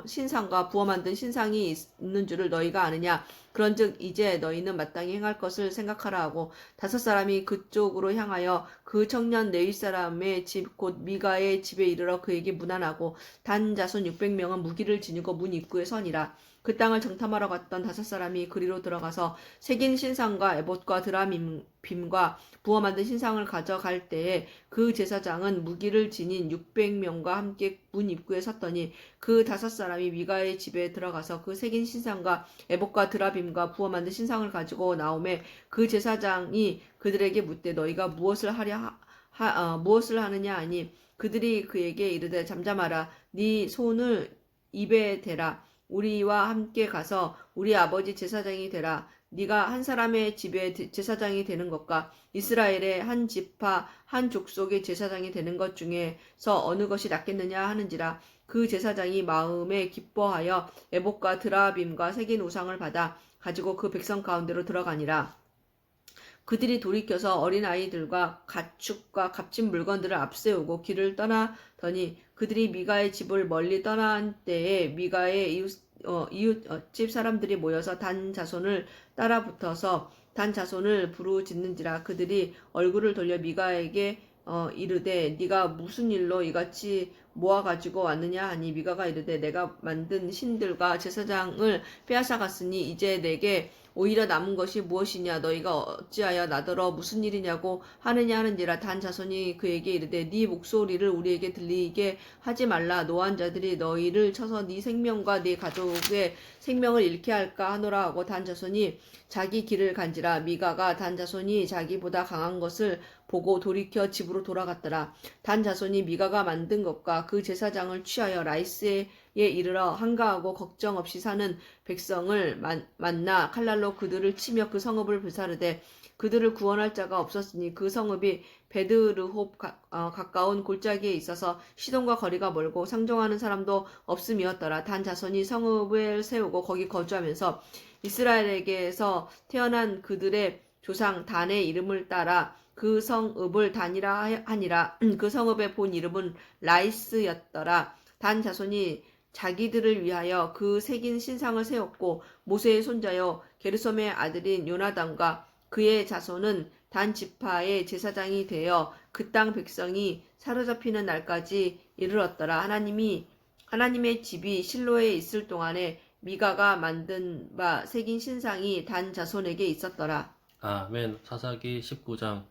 신상과 부어 만든 신상이 있는 줄을 너희가 아느냐. 그런즉 이제 너희는 마땅히 행할 것을 생각하라 하고 5사람이 그쪽으로 향하여 그 청년 레위 사람의 집 곧 미가의 집에 이르러 그에게 문안하고 단 자손 600명은 무기를 지니고 문 입구에 서니라. 그 땅을 정탐하러 갔던 5사람이 그리로 들어가서 새긴 신상과 에봇과 드라빔과 부어 만든 신상을 가져갈 때에 그 제사장은 무기를 지닌 600명과 함께 문 입구에 섰더니 그 5사람이 미가의 집에 들어가서 그 새긴 신상과 에봇과 드라빔과 부어 만든 신상을 가지고 나오매 그 제사장이 그들에게 묻되 너희가 무엇을 하느냐 하니 그들이 그에게 이르되 잠잠하라. 네 손을 입에 대라. 우리와 함께 가서 우리 아버지 제사장이 되라. 네가 한 사람의 집에 제사장이 되는 것과 이스라엘의 한 지파 한 족속의 제사장이 되는 것 중에서 어느 것이 낫겠느냐 하는지라. 그 제사장이 마음에 기뻐하여 에봇과 드라빔과 새긴 우상을 받아 가지고 그 백성 가운데로 들어가니라. 그들이 돌이켜서 어린아이들과 가축과 값진 물건들을 앞세우고 길을 떠나더니 그들이 미가의 집을 멀리 떠난 때에 미가의 이웃집 사람들이 모여서 단 자손을 따라붙어서 단 자손을 부르짖는지라. 그들이 얼굴을 돌려 미가에게 이르되 네가 무슨 일로 이같이 모아가지고 왔느냐 하니 미가가 이르되 내가 만든 신들과 제사장을 빼앗아갔으니 이제 내게 오히려 남은 것이 무엇이냐. 너희가 어찌하여 나더러 무슨 일이냐고 하느냐 하는지라. 단 자손이 그에게 이르되 네 목소리를 우리에게 들리게 하지 말라. 노한 자들이 너희를 쳐서 네 생명과 네 가족의 생명을 잃게 할까 하노라 하고 단 자손이 자기 길을 간지라. 미가가 단 자손이 자기보다 강한 것을 보고 돌이켜 집으로 돌아갔더라. 단 자손이 미가가 만든 것과 그 제사장을 취하여 라이스에 이르러 한가하고 걱정 없이 사는 백성을 만나 칼날로 그들을 치며 그 성읍을 불사르되 그들을 구원할 자가 없었으니 그 성읍이 베드르홉 가까운 골짜기에 있어서 시돈과 거리가 멀고 상종하는 사람도 없음이었더라. 단 자손이 성읍을 세우고 거기 거주하면서 이스라엘에게서 태어난 그들의 조상 단의 이름을 따라 그 성읍을 단이라 하니라. 그 성읍의 본 이름은 라이스였더라. 단 자손이 자기들을 위하여 그 새긴 신상을 세웠고 모세의 손자여 게르솜의 아들인 요나단과 그의 자손은 단 지파의 제사장이 되어 그 땅 백성이 사로잡히는 날까지 이르렀더라. 하나님의 집이 실로에 있을 동안에 미가가 만든 바 새긴 신상이 단 자손에게 있었더라. 아멘. 사사기 19장.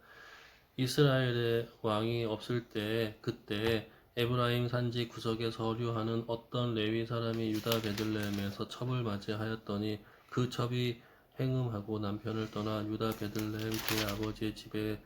이스라엘의 왕이 없을 때에 그때에 에브라임 산지 구석에 서류하는 어떤 레위 사람이 유다 베들레헴에서 첩을 맞이하였더니 그 첩이 행음하고 남편을 떠나 유다 베들레헴 그의 아버지의 집에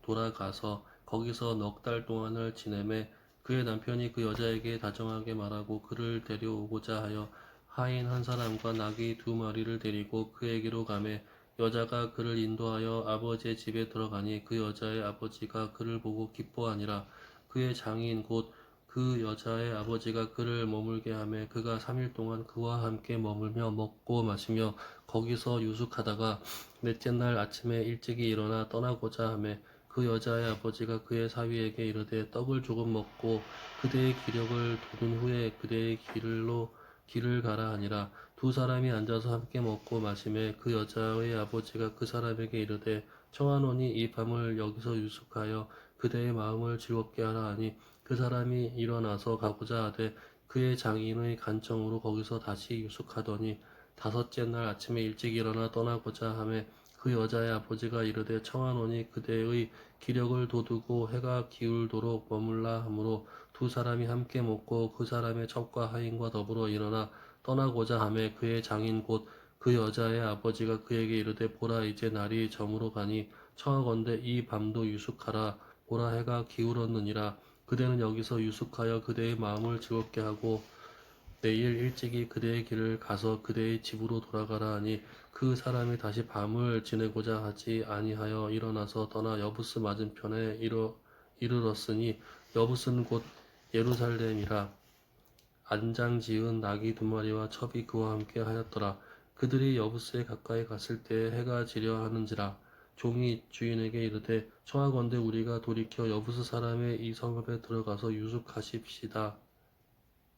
돌아가서 거기서 넉 달 동안을 지내매 그의 남편이 그 여자에게 다정하게 말하고 그를 데려오고자 하여 하인 한 사람과 나귀 2마리를 데리고 그에게로 가매 여자가 그를 인도하여 아버지의 집에 들어가니 그 여자의 아버지가 그를 보고 기뻐하니라. 그의 장인 곧 그 여자의 아버지가 그를 머물게 하매 그가 3일 동안 그와 함께 머물며 먹고 마시며 거기서 유숙하다가 넷째 날 아침에 일찍이 일어나 떠나고자 하매 그 여자의 아버지가 그의 사위에게 이르되 떡을 조금 먹고 그대의 기력을 돋운 후에 그대의 길을 가라 하니라. 2사람이 앉아서 함께 먹고 마시매 그 여자의 아버지가 그 사람에게 이르되 청하노니 이 밤을 여기서 유숙하여 그대의 마음을 즐겁게 하라 하니 그 사람이 일어나서 가고자 하되 그의 장인의 간청으로 거기서 다시 유숙하더니 5째 날 아침에 일찍 일어나 떠나고자 하매 그 여자의 아버지가 이르되 청하노니 그대의 기력을 돋우고 해가 기울도록 머물라 하므로 2사람이 함께 먹고 그 사람의 첩과 하인과 더불어 일어나 떠나고자 하매 그의 장인 곧 그 여자의 아버지가 그에게 이르되 보라 이제 날이 저물어 가니 청하건대 이 밤도 유숙하라. 보라 해가 기울었느니라. 그대는 여기서 유숙하여 그대의 마음을 즐겁게 하고 내일 일찍이 그대의 길을 가서 그대의 집으로 돌아가라 하니 그 사람이 다시 밤을 지내고자 하지 아니하여 일어나서 떠나 여부스 맞은편에 이르렀으니 여부스는 곧 예루살렘이라. 안장 지은 나귀 2마리와 첩이 그와 함께 하였더라. 그들이 여부스에 가까이 갔을 때에 해가 지려 하는지라. 종이 주인에게 이르되 청하건대 우리가 돌이켜 여부스 사람의 이 성읍에 들어가서 유숙하십시다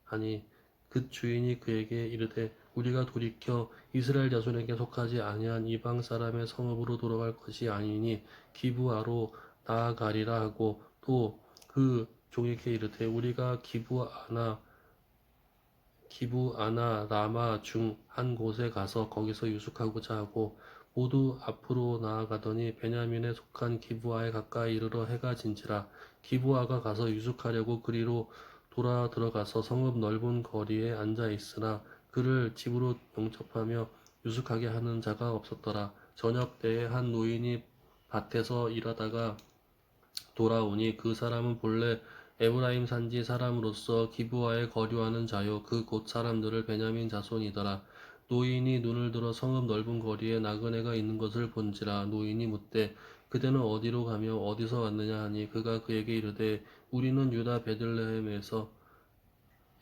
하니 그 주인이 그에게 이르되 우리가 돌이켜 이스라엘 자손에게 속하지 아니한 이방 사람의 성읍으로 돌아갈 것이 아니니 기브아로 나아가리라 하고 또 그 종에게 이르되 우리가 기브아나 라마 중 한 곳에 가서 거기서 유숙하고자 하고 모두 앞으로 나아가더니 베냐민에 속한 기브아에 가까이 이르러 해가 진지라. 기브아가 가서 유숙하려고 그리로 돌아 들어가서 성읍 넓은 거리에 앉아 있으나 그를 집으로 영접하며 유숙하게 하는 자가 없었더라. 저녁 때에 한 노인이 밭에서 일하다가 돌아오니 그 사람은 본래 에브라임 산지 사람으로서 기브아에 거류하는 자요 그 곳 사람들을 베냐민 자손이더라. 노인이 눈을 들어 성읍 넓은 거리에 나그네가 있는 것을 본지라. 노인이 묻되 그대는 어디로 가며 어디서 왔느냐 하니 그가 그에게 이르되 우리는 유다 베들레헴에서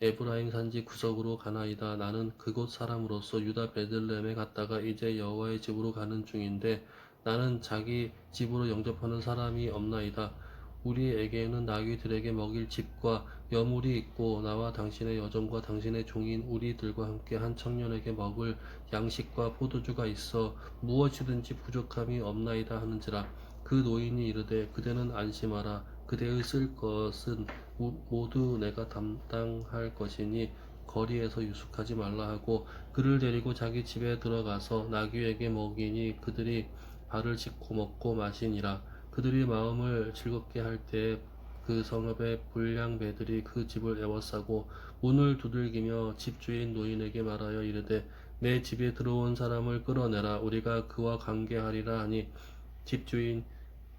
에브라임 산지 구석으로 가나이다. 나는 그곳 사람으로서 유다 베들레헴에 갔다가 이제 여호와의 집으로 가는 중인데 나는 자기 집으로 영접하는 사람이 없나이다. 우리에게는 나귀들에게 먹일 집과 여물이 있고 나와 당신의 여종과 당신의 종인 우리들과 함께 한 청년에게 먹을 양식과 포도주가 있어 무엇이든지 부족함이 없나이다 하는지라. 그 노인이 이르되 그대는 안심하라. 그대의 쓸 것은 모두 내가 담당할 것이니 거리에서 유숙하지 말라 하고 그를 데리고 자기 집에 들어가서 나귀에게 먹이니 그들이 발을 씻고 먹고 마시니라. 그들이 마음을 즐겁게 할 때에 그 성읍의 불량배들이 그 집을 에워싸고 문을 두들기며 집주인 노인에게 말하여 이르되 내 집에 들어온 사람을 끌어내라. 우리가 그와 관계하리라 하니 집주인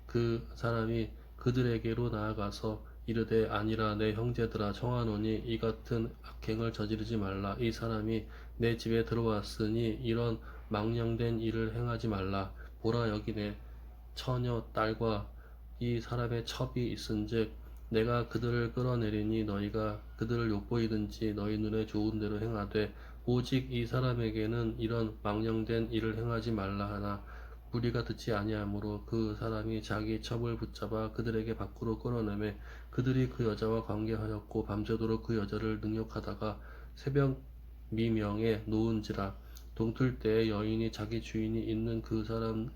그 사람이 그들에게로 나아가서 이르되 아니라 내 형제들아 청하노니 이 같은 악행을 저지르지 말라. 이 사람이 내 집에 들어왔으니 이런 망령된 일을 행하지 말라. 보라 여기 내 처녀 딸과 이 사람의 첩이 있은즉 내가 그들을 끌어내리니 너희가 그들을 욕보이든지 너희 눈에 좋은 대로 행하되 오직 이 사람에게는 이런 망령된 일을 행하지 말라 하나 무리가 듣지 아니하므로 그 사람이 자기 첩을 붙잡아 그들에게 밖으로 끌어내매 그들이 그 여자와 관계하였고 밤새도록 그 여자를 능욕하다가 새벽 미명에 놓은지라. 동틀 때에 여인이 자기 주인이 있는 그 사람의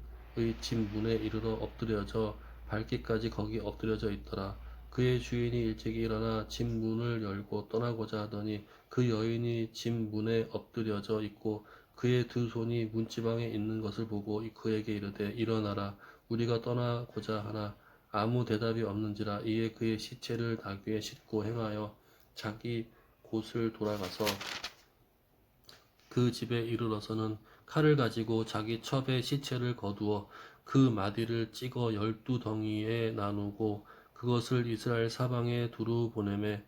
집 문에 이르러 엎드려져 밝기까지 거기 엎드려져 있더라. 그의 주인이 일찍이 일어나 집 문을 열고 떠나고자 하더니 그 여인이 집 문에 엎드려져 있고 그의 2손이 문지방에 있는 것을 보고 그에게 이르되 일어나라. 우리가 떠나고자 하나 아무 대답이 없는지라. 이에 그의 시체를 나귀에 싣고 행하여 자기 곳을 돌아가서 그 집에 이르러서는 칼을 가지고 자기 첩의 시체를 거두어 그 마디를 찍어 12덩이에 나누고 그것을 이스라엘 사방에 두루 보내매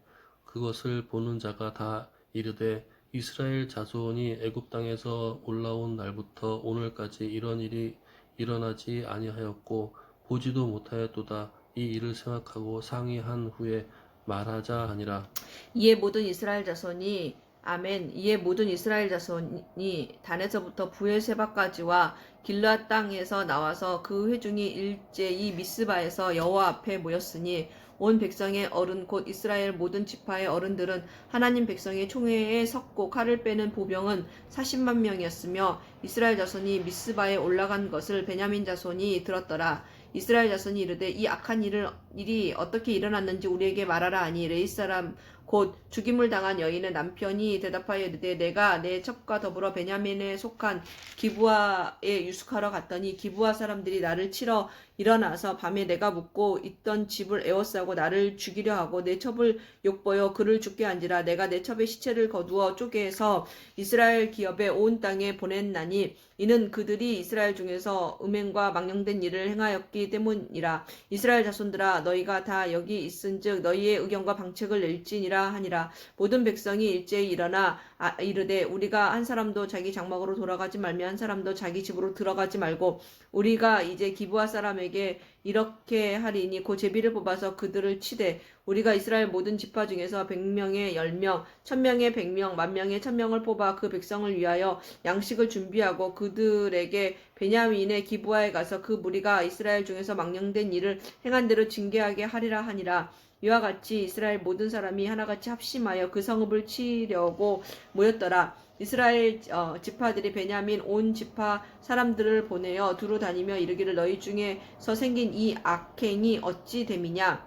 그것을 보는 자가 다 이르되 이스라엘 자손이 애굽 땅에서 올라온 날부터 오늘까지 이런 일이 일어나지 아니하였고 보지도 못하였도다. 이 일을 생각하고 상의한 후에 말하자 하니라. 이에 모든 이스라엘 자손이 아멘. 이에 모든 이스라엘 자손이 단에서부터 부엘세바까지와 길르앗 땅에서 나와서 그 회중이 일제히 미스바에서 여호와 앞에 모였으니 온 백성의 어른 곧 이스라엘 모든 지파의 어른들은 하나님 백성의 총회에 섰고 칼을 빼는 보병은 40만 명이었으며 이스라엘 자손이 미스바에 올라간 것을 베냐민 자손이 들었더라. 이스라엘 자손이 이르되 이 악한 일이 어떻게 일어났는지 우리에게 말하라 하니 레위 사람 곧 죽임을 당한 여인의 남편이 대답하여 이르되 내가 내 첩과 더불어 베냐민에 속한 기브아에 유숙하러 갔더니 기브아 사람들이 나를 치러 일어나서 밤에 내가 묵고 있던 집을 에워싸고 나를 죽이려 하고 내 첩을 욕보여 그를 죽게 한지라. 내가 내 첩의 시체를 거두어 쪼개서 이스라엘 기업에 온 땅에 보냈나니 이는 그들이 이스라엘 중에서 음행과 망령된 일을 행하였기 때문이라. 이스라엘 자손들아 너희가 다 여기 있은즉 너희의 의견과 방책을 낼지니라 하니라. 모든 백성이 일제히 일어나 이르되 우리가 한 사람도 자기 장막으로 돌아가지 말며 한 사람도 자기 집으로 들어가지 말고 우리가 이제 기브아 사람에게 이렇게 하리니 곧 제비를 뽑아서 그들을 치되 우리가 이스라엘 모든 지파 중에서 100명에 10명, 1000명에 100명, 10,000명에 1000명을 뽑아 그 백성을 위하여 양식을 준비하고 그들에게 베냐민의 기브아에 가서 그 무리가 이스라엘 중에서 망령된 일을 행한 대로 징계하게 하리라 하니라. 이와 같이 이스라엘 모든 사람이 하나같이 합심하여 그 성읍을 치려고 모였더라. 이스라엘 지파들이 베냐민 온 지파 사람들을 보내어 두루 다니며 이르기를 너희 중에서 생긴 이 악행이 어찌 됨이냐.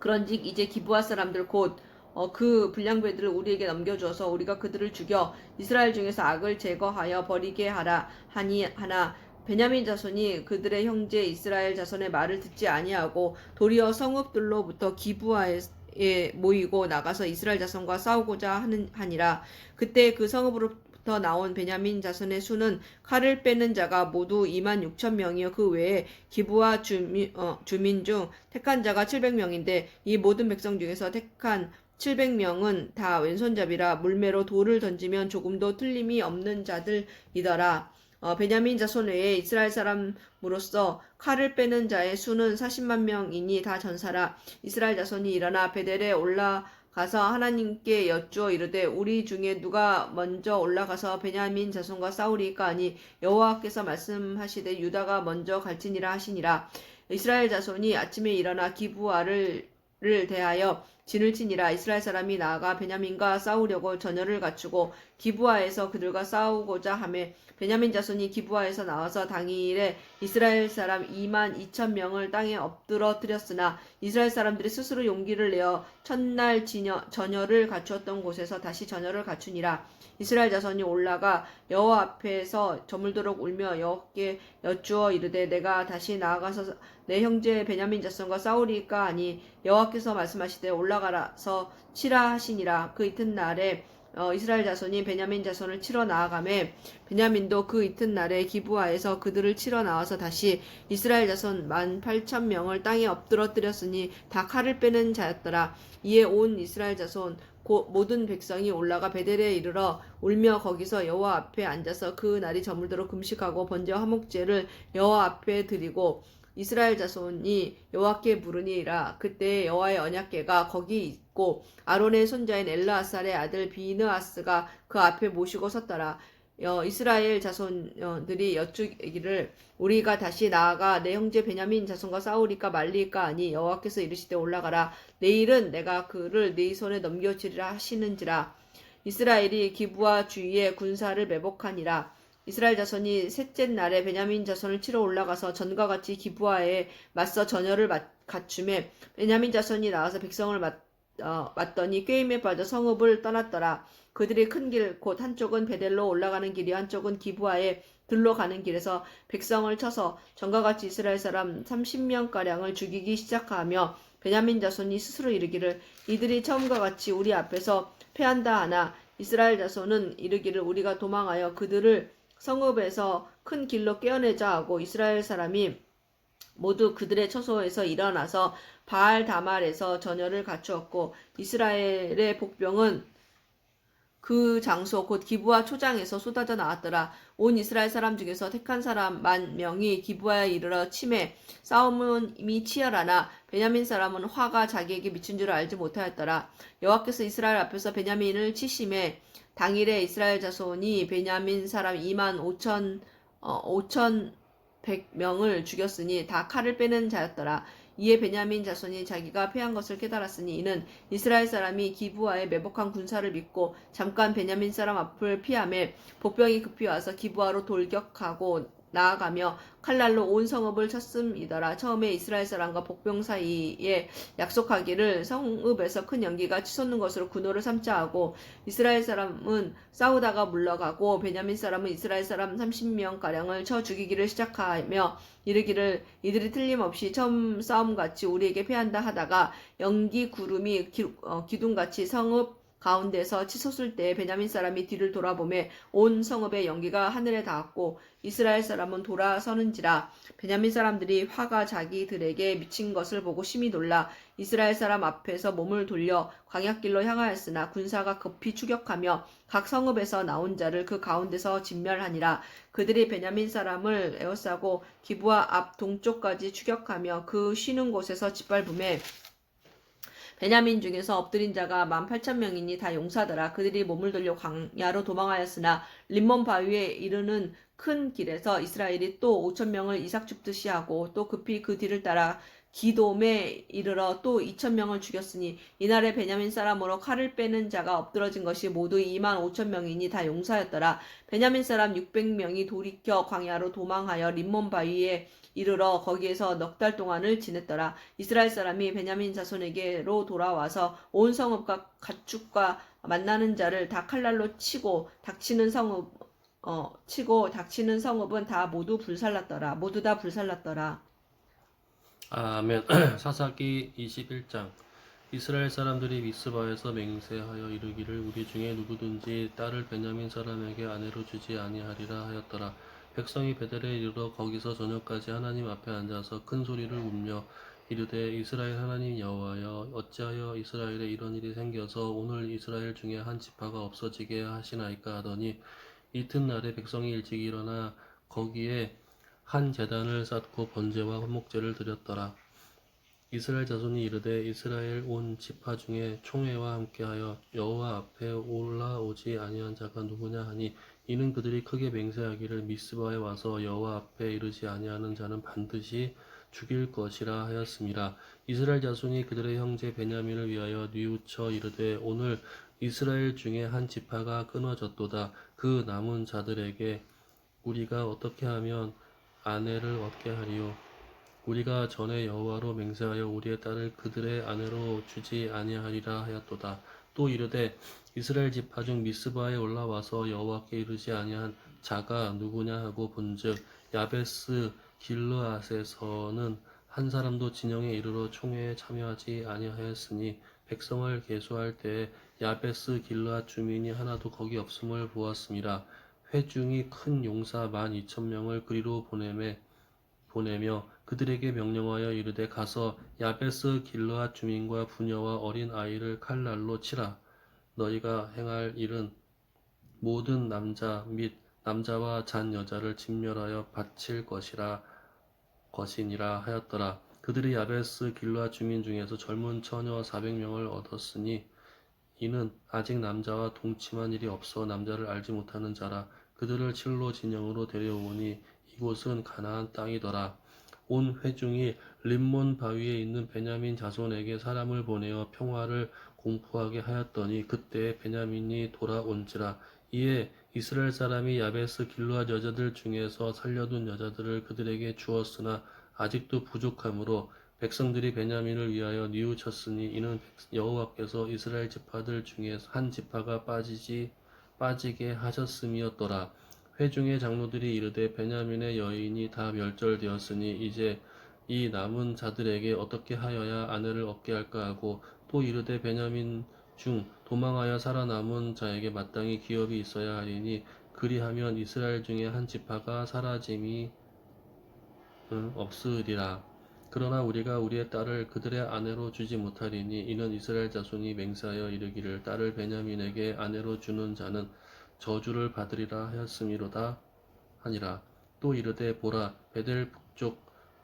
그런즉 이제 기브아 사람들 곧 그 불량배들을 우리에게 넘겨주어서 우리가 그들을 죽여 이스라엘 중에서 악을 제거하여 버리게 하라 하나 베냐민 자손이 그들의 형제 이스라엘 자손의 말을 듣지 아니하고 도리어 성읍들로부터 기브아에 모이고 나가서 이스라엘 자손과 싸우고자 하니라. 그때 그 성읍으로부터 나온 베냐민 자손의 수는 칼을 빼는 자가 모두 26,000명이요 그 외에 기브아 주민 중 택한 자가 700명인데 이 모든 백성 중에서 택한 700명은 다 왼손잡이라 물매로 돌을 던지면 조금도 틀림이 없는 자들이더라. 베냐민 자손 외에 이스라엘 사람으로서 칼을 빼는 자의 수는 40만 명이니 다 전사라. 이스라엘 자손이 일어나 베델에 올라가서 하나님께 여쭈어 이르되 우리 중에 누가 먼저 올라가서 베냐민 자손과 싸우리까 하니 여호와께서 말씀하시되 유다가 먼저 갈지니라 하시니라. 이스라엘 자손이 아침에 일어나 기브아를 대하여 진을 치니라. 이스라엘 사람이 나아가 베냐민과 싸우려고 전열을 갖추고 기브아에서 그들과 싸우고자 하매 베냐민 자손이 기브아에서 나와서 당일에 이스라엘 사람 22,000명을 땅에 엎드러뜨렸으나 이스라엘 사람들이 스스로 용기를 내어 첫날 전열을 갖추었던 곳에서 다시 전열을 갖추니라. 이스라엘 자손이 올라가 여호와 앞에서 저물도록 울며 여호와께 여쭈어 이르되 내가 다시 나아가서 내 형제 베냐민 자손과 싸우리까 하니 여호와께서 말씀하시되 올라가라서 치라 하시니라. 그 이튿날에 이스라엘 자손이 베냐민 자손을 치러 나아가매 베냐민도 그 이튿날에 기브아에서 그들을 치러 나와서 다시 이스라엘 자손 18,000명을 땅에 엎드러뜨렸으니 다 칼을 빼는 자였더라. 이에 온 이스라엘 자손 곧 모든 백성이 올라가 베델에 이르러 울며 거기서 여호와 앞에 앉아서 그 날이 저물도록 금식하고 번제 화목제를 여호와 앞에 드리고 이스라엘 자손이 여호와께 부르니라. 그때 여호와의 언약궤가 거기 있고 아론의 손자인 엘르아살의 아들 비느하스가 그 앞에 모시고 섰더라. 이스라엘 자손들이 여쭈기를 우리가 다시 나아가 내 형제 베냐민 자손과 싸우리까 말리까 하니 여호와께서 이르시되 올라가라. 내일은 내가 그를 네 손에 넘겨주리라 하시는지라. 이스라엘이 기브아 주위에 군사를 매복하니라. 이스라엘 자손이 셋째 날에 베냐민 자손을 치러 올라가서 전과 같이 기브아에 맞서 전열을 갖추매 베냐민 자손이 나와서 백성을 맞더니 꾀임에 빠져 성읍을 떠났더라. 그들이 큰 길 곧 한쪽은 베델로 올라가는 길이 한쪽은 기브아에 들러 가는 길에서 백성을 쳐서 전과 같이 이스라엘 사람 30명가량을 죽이기 시작하며 베냐민 자손이 스스로 이르기를 이들이 처음과 같이 우리 앞에서 패한다 하나 이스라엘 자손은 이르기를 우리가 도망하여 그들을 성읍에서 큰 길로 깨어내자 하고 이스라엘 사람이 모두 그들의 처소에서 일어나서 바알 다말에서 전열을 갖추었고 이스라엘의 복병은 그 장소 곧 기브아 초장에서 쏟아져 나왔더라. 온 이스라엘 사람 중에서 택한 사람 10,000명이 기브아에 이르러 치매 싸움은 이미 치열하나 베냐민 사람은 화가 자기에게 미친 줄 알지 못하였더라. 여호와께서 이스라엘 앞에서 베냐민을 치심에 당일에 이스라엘 자손이 베냐민 사람 25,100명을 죽였으니 다 칼을 빼는 자였더라. 이에 베냐민 자손이 자기가 패한 것을 깨달았으니 이는 이스라엘 사람이 기브아의 매복한 군사를 믿고 잠깐 베냐민 사람 앞을 피하며 복병이 급히 와서 기브아로 돌격하고 나아가며 칼날로 온 성읍을 쳤음이더라. 처음에 이스라엘 사람과 복병 사이에 약속하기를 성읍에서 큰 연기가 치솟는 것으로 군호를 삼자 하고 이스라엘 사람은 싸우다가 물러가고 베냐민 사람은 이스라엘 사람 30명가량을 쳐 죽이기를 시작하며 이르기를 이들이 틀림없이 처음 싸움같이 우리에게 패한다 하다가 연기 구름이 기둥같이 성읍 가운데서 치솟을 때 베냐민 사람이 뒤를 돌아보매 온 성읍의 연기가 하늘에 닿았고 이스라엘 사람은 돌아서는지라. 베냐민 사람들이 화가 자기들에게 미친 것을 보고 심히 놀라 이스라엘 사람 앞에서 몸을 돌려 광야길로 향하였으나 군사가 급히 추격하며 각 성읍에서 나온 자를 그 가운데서 진멸하니라. 그들이 베냐민 사람을 에워싸고 기브아 앞 동쪽까지 추격하며 그 쉬는 곳에서 짓밟음에 베냐민 중에서 엎드린 자가 18,000명이니 다 용사더라. 그들이 몸을 돌려 광야로 도망하였으나 림몬 바위에 이르는 큰 길에서 이스라엘이 또 5,000명을 이삭 줍듯이 하고 또 급히 그 뒤를 따라 기돔에 이르러 또 2,000명을 죽였으니 이날에 베냐민 사람으로 칼을 빼는 자가 엎드러진 것이 모두 25,000명이니 다 용사였더라. 베냐민 사람 600명이 돌이켜 광야로 도망하여 림몬 바위에 이르러 거기에서 넉 달 동안을 지냈더라. 이스라엘 사람이 베냐민 자손에게로 돌아와서 온 성읍과 가축과 만나는 자를 다 칼날로 치고 닥치는 성읍은 다 모두 다 불살랐더라. 아멘. 사사기 21장. 이스라엘 사람들이 미스바에서 맹세하여 이르기를 우리 중에 누구든지 딸을 베냐민 사람에게 아내로 주지 아니하리라 하였더라. 백성이 베델에 이르러 거기서 저녁까지 하나님 앞에 앉아서 큰 소리를 울며 이르되 이스라엘 하나님 여호와여 어찌하여 이스라엘에 이런 일이 생겨서 오늘 이스라엘 중에 한 지파가 없어지게 하시나이까 하더니 이튿날에 백성이 일찍 일어나 거기에 한 제단을 쌓고 번제와 화목제를 드렸더라. 이스라엘 자손이 이르되 이스라엘 온 지파 중에 총회와 함께하여 여호와 앞에 올라오지 아니한 자가 누구냐 하니 이는 그들이 크게 맹세하기를 미스바에 와서 여호와 앞에 이르지 아니하는 자는 반드시 죽일 것이라 하였음이라. 이스라엘 자손이 그들의 형제 베냐민을 위하여 뉘우쳐 이르되 오늘 이스라엘 중에 한 지파가 끊어졌도다. 그 남은 자들에게 우리가 어떻게 하면 아내를 얻게 하리요. 우리가 전에 여호와로 맹세하여 우리의 딸을 그들의 아내로 주지 아니하리라 하였도다. 또 이르되 이스라엘 지파 중 미스바에 올라와서 여호와께 이르지 아니한 자가 누구냐 하고 본즉 야베스 길르앗에서는 한 사람도 진영에 이르러 총회에 참여하지 아니하였으니 백성을 계수할 때에 야베스 길르앗 주민이 하나도 거기 없음을 보았음이라. 회중이 큰 용사 12,000명을 그리로 보내며 그들에게 명령하여 이르되 가서 야베스 길르앗 주민과 부녀와 어린 아이를 칼날로 치라. 너희가 행할 일은 모든 남자 및 남자와 잔 여자를 진멸하여 바칠 것이니라 하였더라. 그들이 야베스 길르앗 주민 중에서 젊은 처녀 400명을 얻었으니 이는 아직 남자와 동침한 일이 없어 남자를 알지 못하는 자라. 그들을 실로 진영으로 데려오니 이곳은 가나안 땅이더라. 온 회중이 림몬 바위에 있는 베냐민 자손에게 사람을 보내어 평화를 공포하게 하였더니 그때에 베냐민이 돌아온지라. 이에 이스라엘 사람이 야베스 길르앗 여자들 중에서 살려둔 여자들을 그들에게 주었으나 아직도 부족하므로 백성들이 베냐민을 위하여 뉘우쳤으니 이는 여호와께서 이스라엘 지파들 중에 한 지파가 빠지게 하셨음이었더라. 회중의 장로들이 이르되 베냐민의 여인이 다 멸절되었으니 이제 이 남은 자들에게 어떻게 하여야 아내를 얻게 할까 하고 또 이르되 베냐민 중 도망하여 살아남은 자에게 마땅히 기업이 있어야 하리니 그리하면 이스라엘 중에 한 지파가 사라짐이 없으리라. 그러나 우리가 우리의 딸을 그들의 아내로 주지 못하리니 이는 이스라엘 자손이 맹세하여 이르기를 딸을 베냐민에게 아내로 주는 자는 저주를 받으리라 하였음이로다 하니라. 또 이르되 보라 베델 북쪽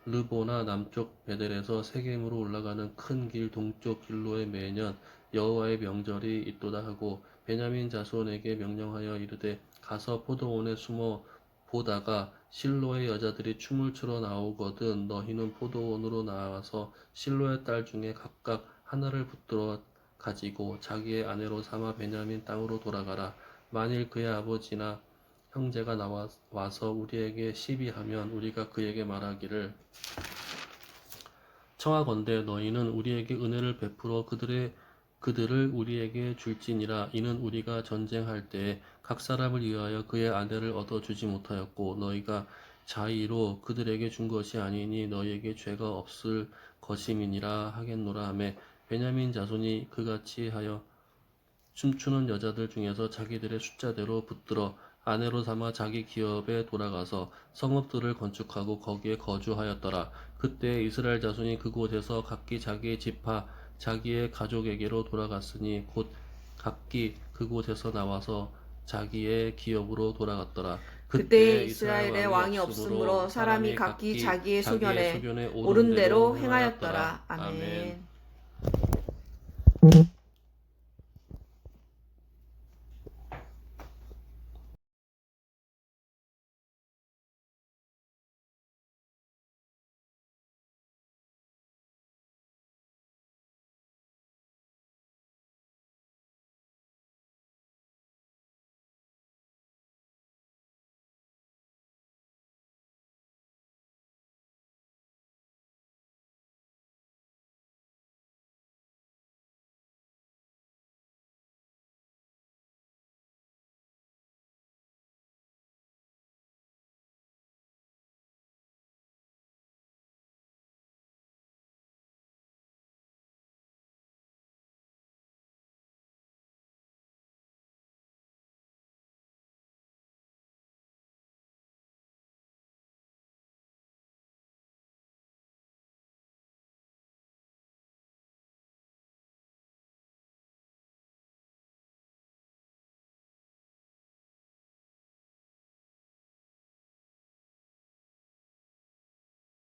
르보나 남쪽 베델에서 세겜으로 올라가는 큰 길 동쪽 길로에 매년 여호와의 명절이 있도다 하고 베냐민 자손에게 명령하여 이르되 가서 포도원에 숨어 보다가 실로의 여자들이 춤을 추러 나오거든 너희는 포도원으로 나와서 실로의 딸 중에 각각 하나를 붙들어 가지고 자기의 아내로 삼아 베냐민 땅으로 돌아가라. 만일 그의 아버지나 형제가 와서 우리에게 시비하면 우리가 그에게 말하기를 청하건대 너희는 우리에게 은혜를 베풀어 그들을 우리에게 줄지니라. 이는 우리가 전쟁할 때에 각 사람을 위하여 그의 아내를 얻어 주지 못하였고 너희가 자의로 그들에게 준 것이 아니니 너희에게 죄가 없을 것임이니라 하겠노라 하매 베냐민 자손이 그같이 하여 춤추는 여자들 중에서 자기들의 숫자대로 붙들어 아내로 삼아 자기 기업에 돌아가서 성읍들을 건축하고 거기에 거주하였더라. 그때 이스라엘 자손이 그곳에서 각기 자기의 지파 자기의 가족에게로 돌아갔으니 곧 각기 그곳에서 나와서 자기의 기업으로 돌아갔더라. 그때 이스라엘에 왕이 없으므로 사람이 각기 자기의 소견에 옳은 대로 행하였더라. 아멘.